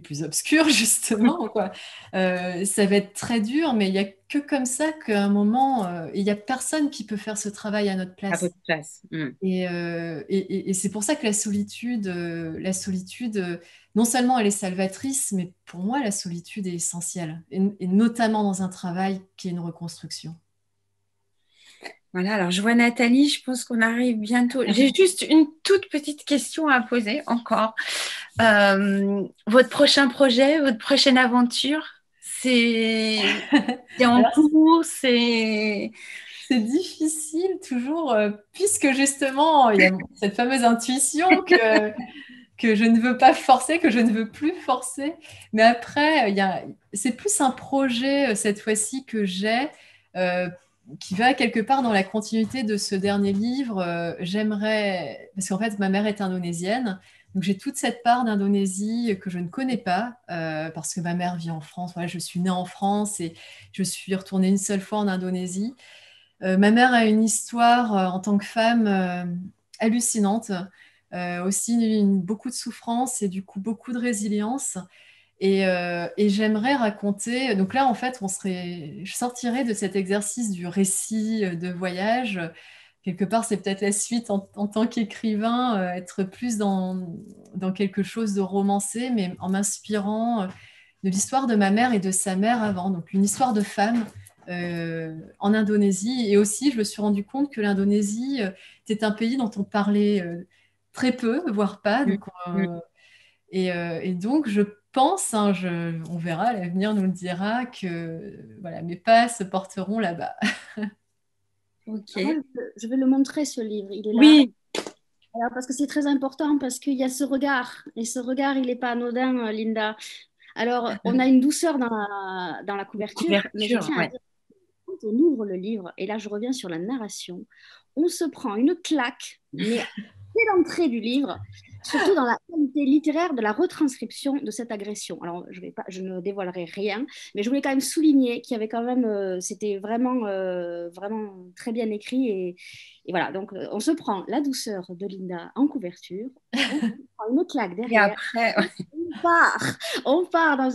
plus obscures, justement, quoi. Ça va être très dur, mais il n'y a que comme ça qu'à un moment, il n'y a personne qui peut faire ce travail à notre À place. votre place. Mm. Et c'est pour ça que la solitude, non seulement elle est salvatrice, mais pour moi, la solitude est essentielle, et notamment dans un travail qui est une reconstruction. Voilà, alors je vois Nathalie, je pense qu'on arrive bientôt. J'ai juste une toute petite question à poser encore. Votre prochain projet, votre prochaine aventure, c'est en Alors, cours, c'est... c'est difficile toujours, puisque justement, il y a cette fameuse intuition que je ne veux pas forcer, que je ne veux plus forcer. Mais après, c'est plus un projet cette fois-ci que j'ai, euh, qui va quelque part dans la continuité de ce dernier livre. J'aimerais, parce qu'en fait, ma mère est indonésienne, donc j'ai toute cette part d'Indonésie que je ne connais pas, parce que ma mère vit en France. Voilà, je suis née en France et je suis retournée une seule fois en Indonésie. Ma mère a une histoire en tant que femme hallucinante, aussi beaucoup de souffrance et du coup beaucoup de résilience. Et j'aimerais raconter. Donc là, en fait, je sortirais de cet exercice du récit de voyage. Quelque part, c'est peut-être la suite en tant qu'écrivain, être plus dans quelque chose de romancé, mais en m'inspirant de l'histoire de ma mère et de sa mère avant. Donc une histoire de femme en Indonésie. Et aussi, je me suis rendu compte que l'Indonésie était un pays dont on parlait très peu, voire pas. Mm. Donc, Mm. et donc, je pense, hein, on verra, l'avenir nous le dira, que voilà, mes pas se porteront là-bas. Moi, Ok. je vais le montrer, ce livre. Il est là. Oui, Alors, parce que c'est très important, parce qu'il y a ce regard. Et ce regard, il n'est pas anodin, Linda. Alors, on a une douceur dans la couverture, mais je couverture, tiens à ouais. dire, quand on ouvre le livre, et là je reviens sur la narration, on se prend une claque, mais dès l'entrée du livre, surtout dans la qualité littéraire de la retranscription de cette agression. Alors, je ne dévoilerai rien, mais je voulais quand même souligner qu'il y avait quand même, c'était vraiment, vraiment très bien écrit. Et voilà, donc on se prend la douceur de Linda en couverture, on se prend une claque Et derrière. après, On part, on part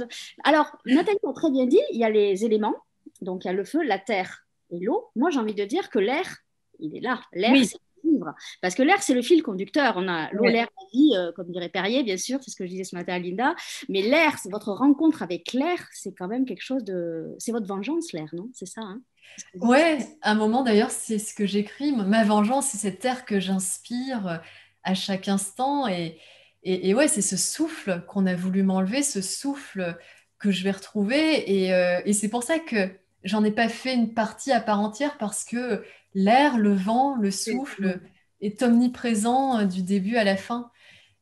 Alors, Nathalie a très bien dit, il y a les éléments, donc il y a le feu, la terre et l'eau. Moi, j'ai envie de dire que l'air, il est là. L'air, oui, c'est le vivre. Parce que l'air, c'est le fil conducteur. On a l'eau, ouais. l'air, la vie, comme dirait Perrier, bien sûr, c'est ce que je disais ce matin à Linda. Mais l'air, c'est votre rencontre avec l'air, c'est quand même quelque chose de... C'est votre vengeance, l'air, non? C'est ça, hein? C'est ce que vous dites. Ouais, à un moment d'ailleurs, c'est ce que j'écris. Ma vengeance, c'est cet air que j'inspire à chaque instant. Et ouais, c'est ce souffle qu'on a voulu m'enlever, ce souffle que je vais retrouver. Et c'est pour ça que j'en ai pas fait une partie à part entière, parce que l'air, le vent, le souffle est omniprésent du début à la fin.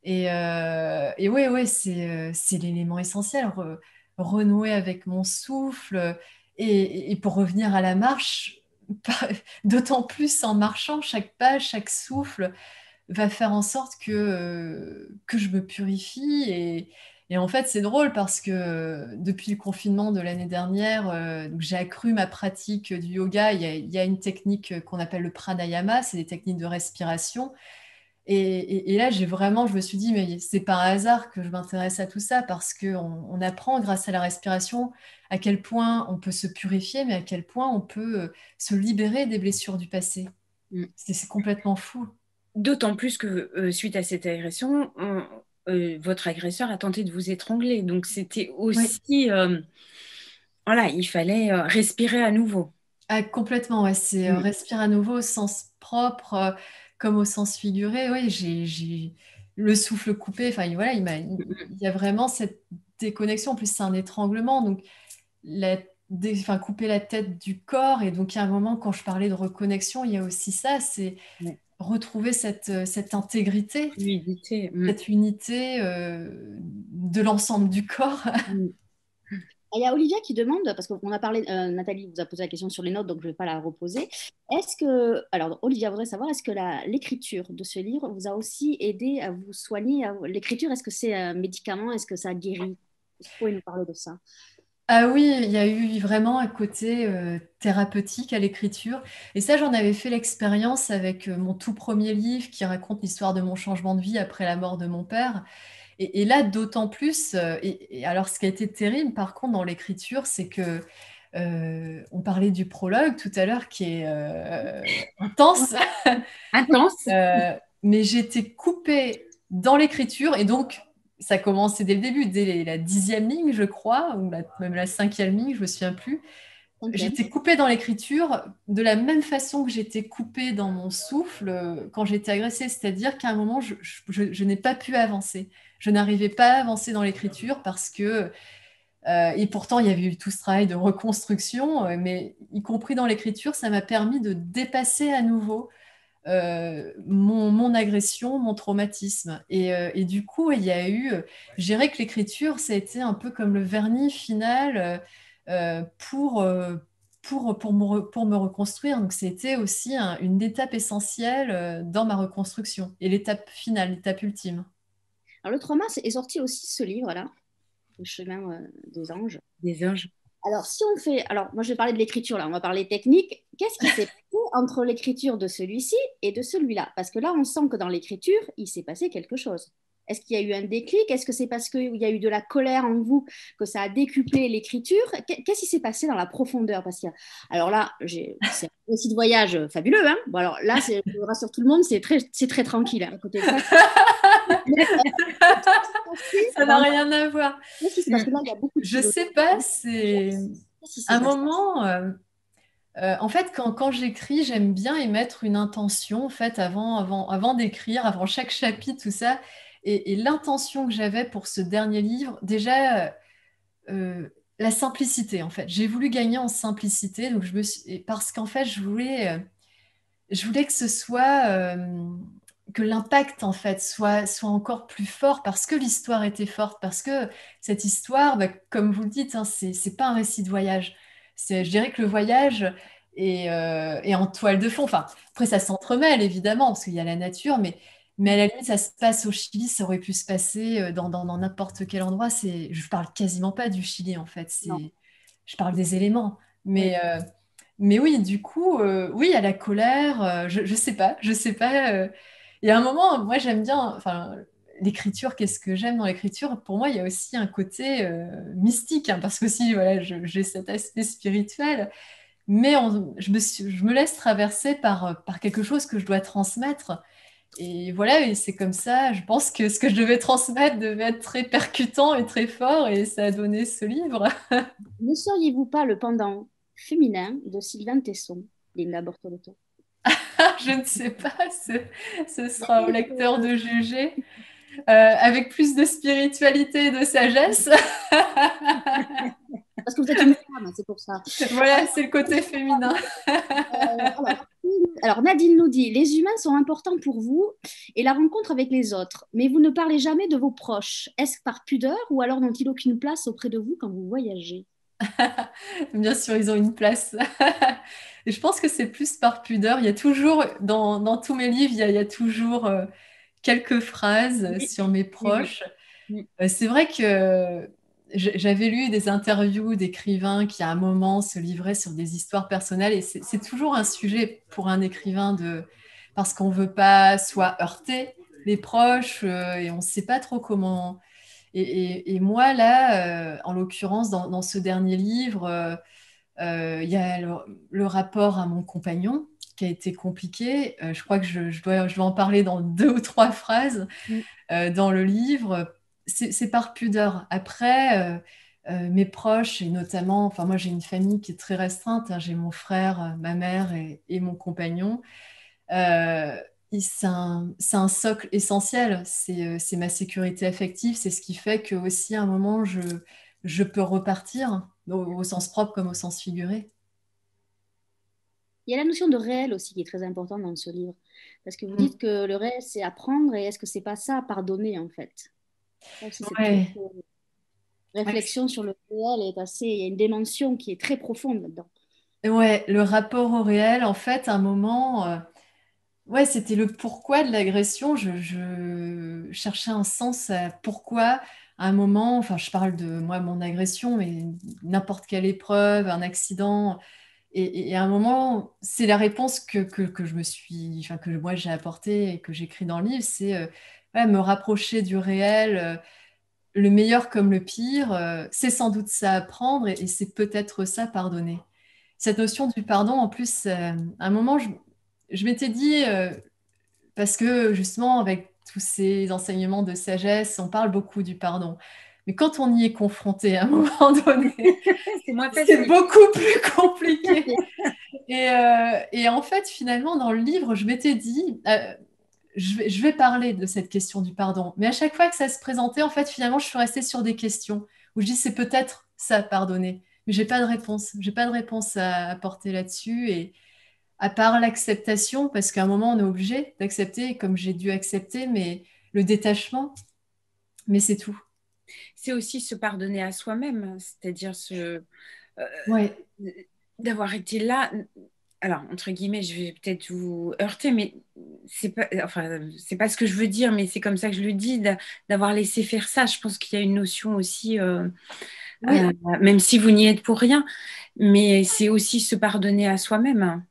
Et ouais, ouais, c'est l'élément essentiel, renouer avec mon souffle. Et pour revenir à la marche, d'autant plus en marchant, chaque pas, chaque souffle va faire en sorte que je me purifie. Et en fait, c'est drôle parce que depuis le confinement de l'année dernière, donc j'ai accru ma pratique du yoga. Il y a une technique qu'on appelle le pranayama, c'est des techniques de respiration. Et là, je me suis dit, mais c'est pas un hasard que je m'intéresse à tout ça, parce qu'on apprend grâce à la respiration à quel point on peut se purifier, mais à quel point on peut se libérer des blessures du passé. Mm. C'est complètement fou. D'autant plus que suite à cette agression, votre agresseur a tenté de vous étrangler. Donc c'était Oui, aussi, voilà, il fallait respirer à nouveau. ah, complètement. Ouais. C'est Mm. respirer à nouveau au sens propre, comme au sens figuré. Oui, j'ai le souffle coupé. Enfin, voilà, il y a vraiment cette déconnexion. En plus, c'est un étranglement. Donc, enfin, couper la tête du corps. Et donc, il y a un moment, quand je parlais de reconnexion, il y a aussi ça, c'est Ouais. retrouver cette intégrité, Fluidité. Mm. cette unité de l'ensemble du corps. Mm. Il y a Olivia qui demande, parce qu'on a parlé, Nathalie vous a posé la question sur les notes, donc je ne vais pas la reposer. Alors Olivia voudrait savoir, est-ce que l'écriture de ce livre vous a aussi aidé à vous soigner? L'écriture, est-ce que c'est un médicament? Est-ce que ça guérit? Est-ce que vous pouvez nous parler de ça? Ah oui, il y a eu vraiment un côté thérapeutique à l'écriture. Et ça, j'en avais fait l'expérience avec mon tout premier livre qui raconte l'histoire de mon changement de vie après la mort de mon père. Et là, d'autant plus, et alors ce qui a été terrible par contre dans l'écriture, c'est que on parlait du prologue tout à l'heure qui est intense, Intense. mais j'étais coupée dans l'écriture et donc ça commençait dès le début, dès la 10e ligne, je crois, ou même la 5e ligne, je me souviens plus. Cinquième. J'étais coupée dans l'écriture de la même façon que j'étais coupée dans mon souffle quand j'étais agressée, c'est-à-dire qu'à un moment, je n'ai pas pu avancer. Je n'arrivais pas à avancer dans l'écriture parce que, et pourtant, il y avait eu tout ce travail de reconstruction, mais y compris dans l'écriture, ça m'a permis de dépasser à nouveau mon agression, mon traumatisme. Et du coup, il y a eu, je dirais que l'écriture, ça a été un peu comme le vernis final pour me reconstruire. Donc, c'était aussi une étape essentielle dans ma reconstruction et l'étape finale, l'étape ultime. Alors le trauma est sorti aussi ce livre-là, Le chemin des anges. Des anges. Alors, si on fait. Alors, moi, je vais parler de l'écriture, là. On va parler technique. Qu'est-ce qui s'est passé entre l'écriture de celui-ci et de celui-là? Parce que là, on sent que dans l'écriture, il s'est passé quelque chose. Est-ce qu'il y a eu un déclic? Est-ce que c'est parce qu'il y a eu de la colère en vous que ça a décuplé l'écriture? Qu'est-ce qui s'est passé dans la profondeur? Parce qu'il y a... Alors là, c'est un récit de voyage fabuleux, hein. Bon, alors là, je rassure tout le monde, c'est très tranquille, hein, à côté de ça. Mais, Ça n'a rien à voir. qu'est-ce qui se passe? Parce que là, il y a beaucoup de Je philosophes. sais pas, c'est Qu'est-ce qui s'est un passé? moment. En fait, quand j'écris, j'aime bien émettre une intention, en fait, avant d'écrire, avant chaque chapitre, tout ça. Et l'intention que j'avais pour ce dernier livre, déjà, la simplicité, en fait. J'ai voulu gagner en simplicité, donc parce qu'en fait, je voulais que ce soit, que l'impact, en fait, soit encore plus fort, parce que l'histoire était forte, parce que cette histoire, bah, comme vous le dites, hein, c'est pas un récit de voyage. Je dirais que le voyage est en toile de fond. Enfin, après, ça s'entremêle, évidemment, parce qu'il y a la nature, mais à la limite, ça se passe au Chili, ça aurait pu se passer dans n'importe quel endroit. Je parle quasiment pas du Chili, en fait. Non. Je parle des éléments. Oui. Mais oui, du coup, oui, il y a la colère. Je sais pas. Il y a un moment, moi, j'aime bien. Enfin, l'écriture, qu'est-ce que j'aime dans l'écriture? Pour moi, il y a aussi un côté mystique, hein, parce que si, voilà, j'ai cet aspect spirituel, mais je me laisse traverser par quelque chose que je dois transmettre. Et voilà, et c'est comme ça. Je pense que ce que je devais transmettre devait être très percutant et très fort, et ça a donné ce livre. Ne seriez-vous pas le pendant féminin de Sylvain Tesson, Linda Bortoletto? Je ne sais pas, ce sera au lecteur de juger. Avec plus de spiritualité et de sagesse. Parce que vous êtes une femme, c'est pour ça. Voilà, c'est le côté féminin. Alors, Nadine nous dit, les humains sont importants pour vous et la rencontre avec les autres, mais vous ne parlez jamais de vos proches. Est-ce par pudeur ou alors n'ont-ils aucune place auprès de vous quand vous voyagez? Bien sûr, ils ont une place. Et je pense que c'est plus par pudeur. Il y a toujours, dans tous mes livres, il y a toujours quelques phrases Oui, sur mes oui, proches. oui. C'est vrai que j'avais lu des interviews d'écrivains qui, à un moment, se livraient sur des histoires personnelles. Et c'est toujours un sujet pour un écrivain parce qu'on ne veut pas soit heurter les proches et on ne sait pas trop comment. Et moi, là, en l'occurrence, dans ce dernier livre, il y a le rapport à mon compagnon qui a été compliqué. Je crois que je dois en parler dans 2 ou 3 phrases Oui. dans le livre. C'est par pudeur. Après, mes proches, et notamment, enfin moi j'ai une famille qui est très restreinte, hein. J'ai mon frère, ma mère et mon compagnon. Euh, c'est un socle essentiel, c'est ma sécurité affective, c'est ce qui fait que aussi à un moment je peux repartir, au sens propre comme au sens figuré. Il y a la notion de réel aussi qui est très importante dans ce livre. Parce que vous Mm. dites que le réel, c'est apprendre et est-ce que c'est pas ça, pardonner en fait? Ça aussi, c'est très... Ouais. réflexion sur le réel est assez... Il y a une dimension qui est très profonde là-dedans. Ouais, le rapport au réel, en fait, à un moment, ouais, c'était le pourquoi de l'agression. Je cherchais un sens à pourquoi, à un moment, enfin, je parle de moi, mon agression, mais n'importe quelle épreuve, un accident. Et à un moment, c'est la réponse que je me suis, enfin, que moi j'ai apportée et que j'écris dans le livre, c'est ouais, me rapprocher du réel, le meilleur comme le pire, c'est sans doute ça apprendre et c'est peut-être ça pardonner. Cette notion du pardon, en plus, à un moment, je m'étais dit, parce que justement, avec tous ces enseignements de sagesse, on parle beaucoup du pardon. Mais quand on y est confronté à un moment donné, C'est moins c'est facile. beaucoup plus compliqué. Et en fait, finalement, dans le livre, je m'étais dit, je vais parler de cette question du pardon. Mais à chaque fois que ça se présentait, en fait, finalement, je suis restée sur des questions où je dis, c'est peut-être ça, pardonner. Mais j'ai pas de réponse. J'ai pas de réponse à apporter là-dessus. Et à part l'acceptation, parce qu'à un moment, on est obligé d'accepter, comme j'ai dû accepter, mais le détachement, mais c'est tout. C'est aussi se pardonner à soi-même, c'est-à-dire Ouais, d'avoir été là. Alors, entre guillemets, je vais peut-être vous heurter, mais c'est pas ce que je veux dire, mais c'est comme ça que je le dis, d'avoir laissé faire ça. Je pense qu'il y a une notion aussi, oui, même si vous n'y êtes pour rien, mais c'est aussi se pardonner à soi-même.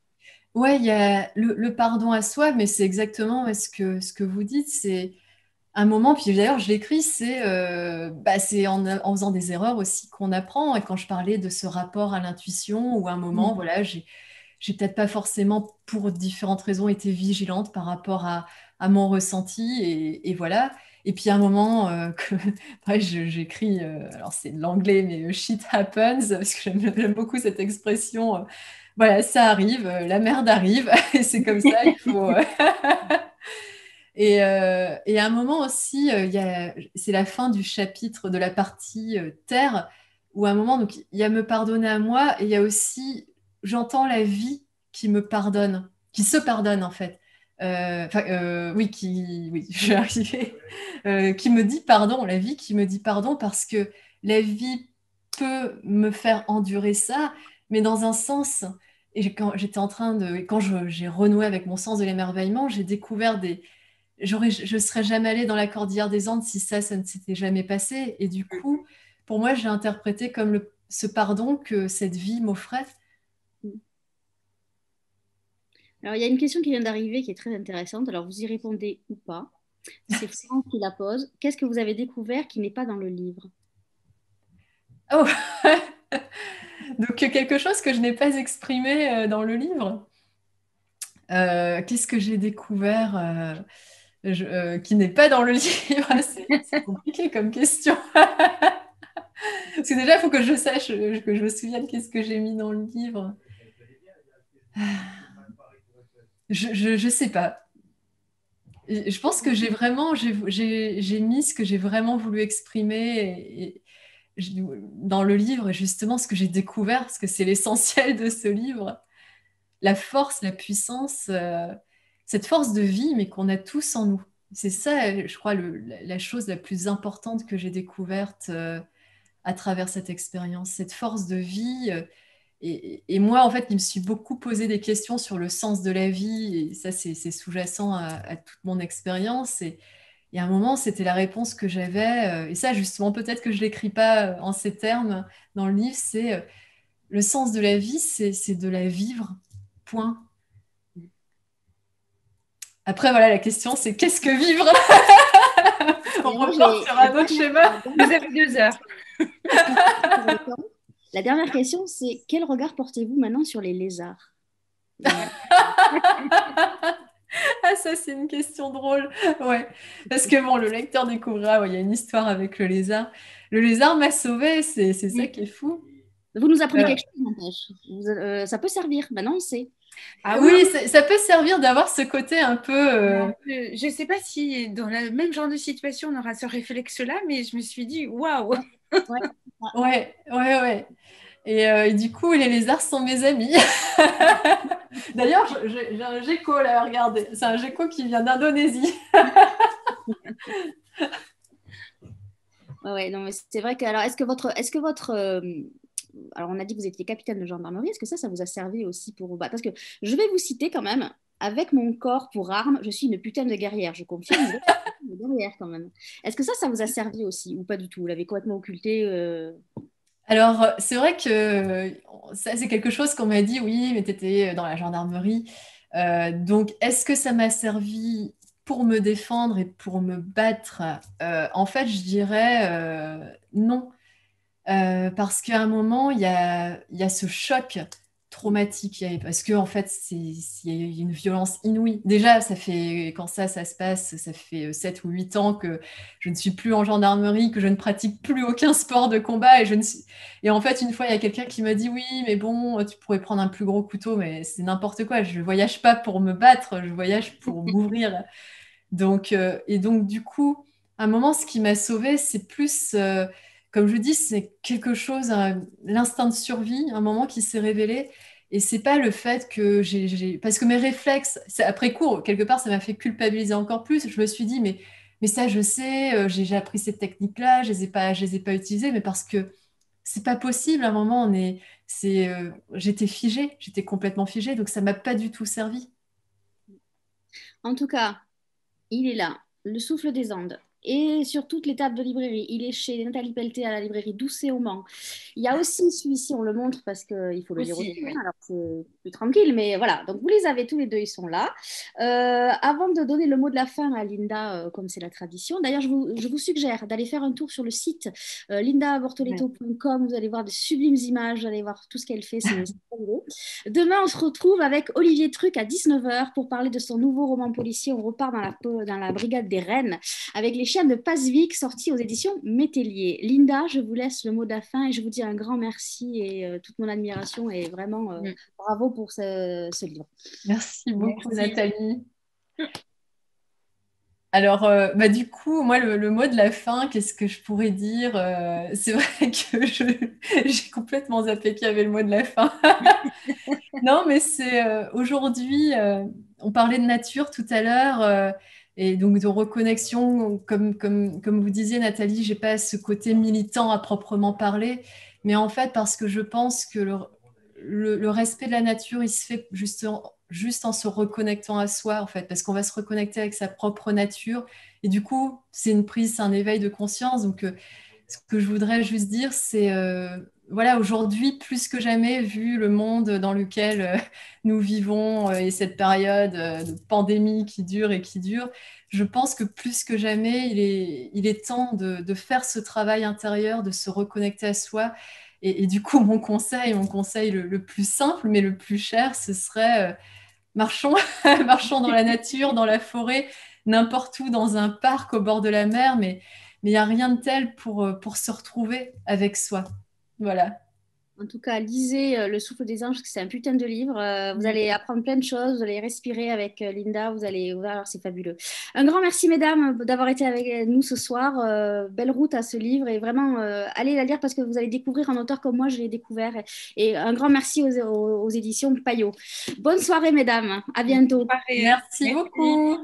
ouais, il y a le pardon à soi, mais c'est exactement ce que vous dites, c'est un moment, puis d'ailleurs je l'écris, c'est en faisant des erreurs aussi qu'on apprend. Et quand je parlais de ce rapport à l'intuition, ou à un moment, voilà, j'ai peut-être pas forcément, pour différentes raisons, été vigilante par rapport à mon ressenti, et voilà. Et puis à un moment, ouais, j'écris, alors c'est de l'anglais, mais shit happens, parce que j'aime beaucoup cette expression. Voilà, ça arrive, la merde arrive, et c'est comme ça, il faut. Et à un moment aussi, c'est la fin du chapitre de la partie terre, où à un moment, donc, il y a me pardonner à moi, et il y a aussi, j'entends la vie qui me pardonne, qui se pardonne en fait. Oui, oui, je vais arriver. Qui me dit pardon, la vie qui me dit pardon, parce que la vie peut me faire endurer ça, mais dans un sens, et quand j'étais en train de, et quand j'ai renoué avec mon sens de l'émerveillement, j'ai découvert je serais jamais allée dans la cordillère des Andes si ça ne s'était jamais passé. Et du coup, pour moi, j'ai interprété comme ce pardon que cette vie m'offrait. Alors, il y a une question qui vient d'arriver qui est très intéressante. Alors, vous y répondez ou pas. C'est Franck qui la pose. Qu'est-ce que vous avez découvert qui n'est pas dans le livre? Oh Donc, quelque chose que je n'ai pas exprimé dans le livre. Qu'est-ce que j'ai découvert qui n'est pas dans le livre? C'est compliqué comme question. Parce que déjà, il faut que je sache, que je me souvienne qu'est-ce que j'ai mis dans le livre. Je sais pas. Et je pense que j'ai mis ce que j'ai vraiment voulu exprimer dans le livre, et justement ce que j'ai découvert, parce que c'est l'essentiel de ce livre, la force, la puissance, cette force de vie, mais qu'on a tous en nous. C'est ça, je crois, la chose la plus importante que j'ai découverte à travers cette expérience, cette force de vie. Et moi, en fait, il me suis beaucoup posé des questions sur le sens de la vie, et ça, c'est sous-jacent à toute mon expérience. Et à un moment, c'était la réponse que j'avais. Et ça, justement, peut-être que je l'écris pas en ces termes dans le livre, c'est le sens de la vie, c'est de la vivre, point. Après, voilà, la question, c'est qu'est-ce que vivre? On Et moi, repart sur un autre schéma. Vous avez 2 heures. La dernière question, c'est quel regard portez-vous maintenant sur les lézards? Ah, ça, c'est une question drôle. Ouais. Parce que bon, le lecteur découvrira, ouais, il y a une histoire avec le lézard. Le lézard m'a sauvée, c'est ça qui est fou. Vous nous apprenez Euh, quelque chose, n'empêche. Ça peut servir. Maintenant, on sait. Ah oui, oui, ça peut servir d'avoir ce côté un peu. je ne sais pas si dans le même genre de situation on aura ce réflexe-là, mais je me suis dit, waouh! Ouais. Ouais, ouais, ouais. Et du coup, les lézards sont mes amis. D'ailleurs, j'ai un gecko là, regardez. C'est un gecko qui vient d'Indonésie. Ouais, non, mais c'est vrai que. Alors, alors, on a dit que vous étiez capitaine de gendarmerie. Est-ce que ça vous a servi aussi pour. Parce que je vais vous citer quand même. Avec mon corps pour arme, je suis une putain de guerrière. Je confirme. Vous êtes une putain de guerrière quand même. Est-ce que ça vous a servi aussi ou pas du tout? Vous l'avez complètement occulté. Alors, c'est vrai que ça, c'est quelque chose qu'on m'a dit, oui, mais tu étais dans la gendarmerie. Donc, est-ce que ça m'a servi pour me défendre et pour me battre? En fait, je dirais non. Parce qu'à un moment, il y a ce choc traumatique. Parce que en fait, il y a une violence inouïe. Déjà, quand ça se passe, ça fait 7 ou 8 ans que je ne suis plus en gendarmerie, que je ne pratique plus aucun sport de combat. Et en fait, une fois, il y a quelqu'un qui m'a dit, oui, mais bon, tu pourrais prendre un plus gros couteau, mais c'est n'importe quoi. Je ne voyage pas pour me battre, je voyage pour m'ouvrir. Et donc, du coup, à un moment, ce qui m'a sauvée, c'est plus, comme je dis, c'est quelque chose, l'instinct de survie, un moment qui s'est révélé. Et c'est pas le fait que parce que mes réflexes, après coup, quelque part, ça m'a fait culpabiliser encore plus. Je me suis dit, mais ça, je sais, j'ai appris ces techniques-là, je les ai pas utilisées, mais parce que c'est pas possible. À un moment, j'étais figée, j'étais complètement figée, donc ça m'a pas du tout servi. En tout cas, il est là, le souffle des Andes. Et sur toutes les tables de librairie, il est chez Nathalie Pelletier à la librairie Doucet au Mans. Il y a aussi celui-ci, on le montre parce qu'il faut le lire aussi, Aussi, oui. hein, alors c'est plus tranquille, mais voilà. Donc vous les avez tous les deux, ils sont là. Avant de donner le mot de la fin à Linda, comme c'est la tradition, d'ailleurs, je vous suggère d'aller faire un tour sur le site Ouais. lindabortoletto.com. Vous allez voir de sublimes images, vous allez voir tout ce qu'elle fait, c'est fabuleux. Demain, on se retrouve avec Olivier Truc à 19 h pour parler de son nouveau roman policier. On repart dans la brigade des Rennes avec Les Chiens de Pasvik, sorti aux éditions Métellier. Linda, je vous laisse le mot de la fin et je vous dis un grand merci et toute mon admiration et vraiment Mm. bravo pour ce livre. Merci beaucoup, Merci. Nathalie. Alors, du coup, moi, le mot de la fin, qu'est-ce que je pourrais dire? C'est vrai que j'ai complètement zappé qu'il y avait le mot de la fin. Non, mais c'est aujourd'hui, on parlait de nature tout à l'heure, et donc de reconnexion, comme vous disiez, Nathalie, j'ai pas ce côté militant à proprement parler, mais en fait, parce que je pense que le respect de la nature, il se fait juste en se reconnectant à soi, en fait, parce qu'on va se reconnecter avec sa propre nature, et du coup, c'est un éveil de conscience. Donc, ce que je voudrais juste dire, c'est, voilà, aujourd'hui, plus que jamais, vu le monde dans lequel nous vivons et cette période de pandémie qui dure et qui dure, je pense que plus que jamais, il est temps de faire ce travail intérieur, de se reconnecter à soi. Et du coup, mon conseil le plus simple, mais le plus cher, ce serait marchons, marchons dans la nature, dans la forêt, n'importe où, dans un parc au bord de la mer, mais il n'y a rien de tel pour se retrouver avec soi. Voilà. En tout cas, lisez Le Souffle des Anges, que c'est un putain de livre. Vous Mm. allez apprendre plein de choses, vous allez respirer avec Linda, vous allez voir, c'est fabuleux. Un grand merci, mesdames, d'avoir été avec nous ce soir. Belle route à ce livre et vraiment, allez la lire parce que vous allez découvrir un auteur comme moi, je l'ai découvert. Et un grand merci aux éditions Payot. Bonne soirée, mesdames. À bientôt. Pareil. Merci Merci. beaucoup.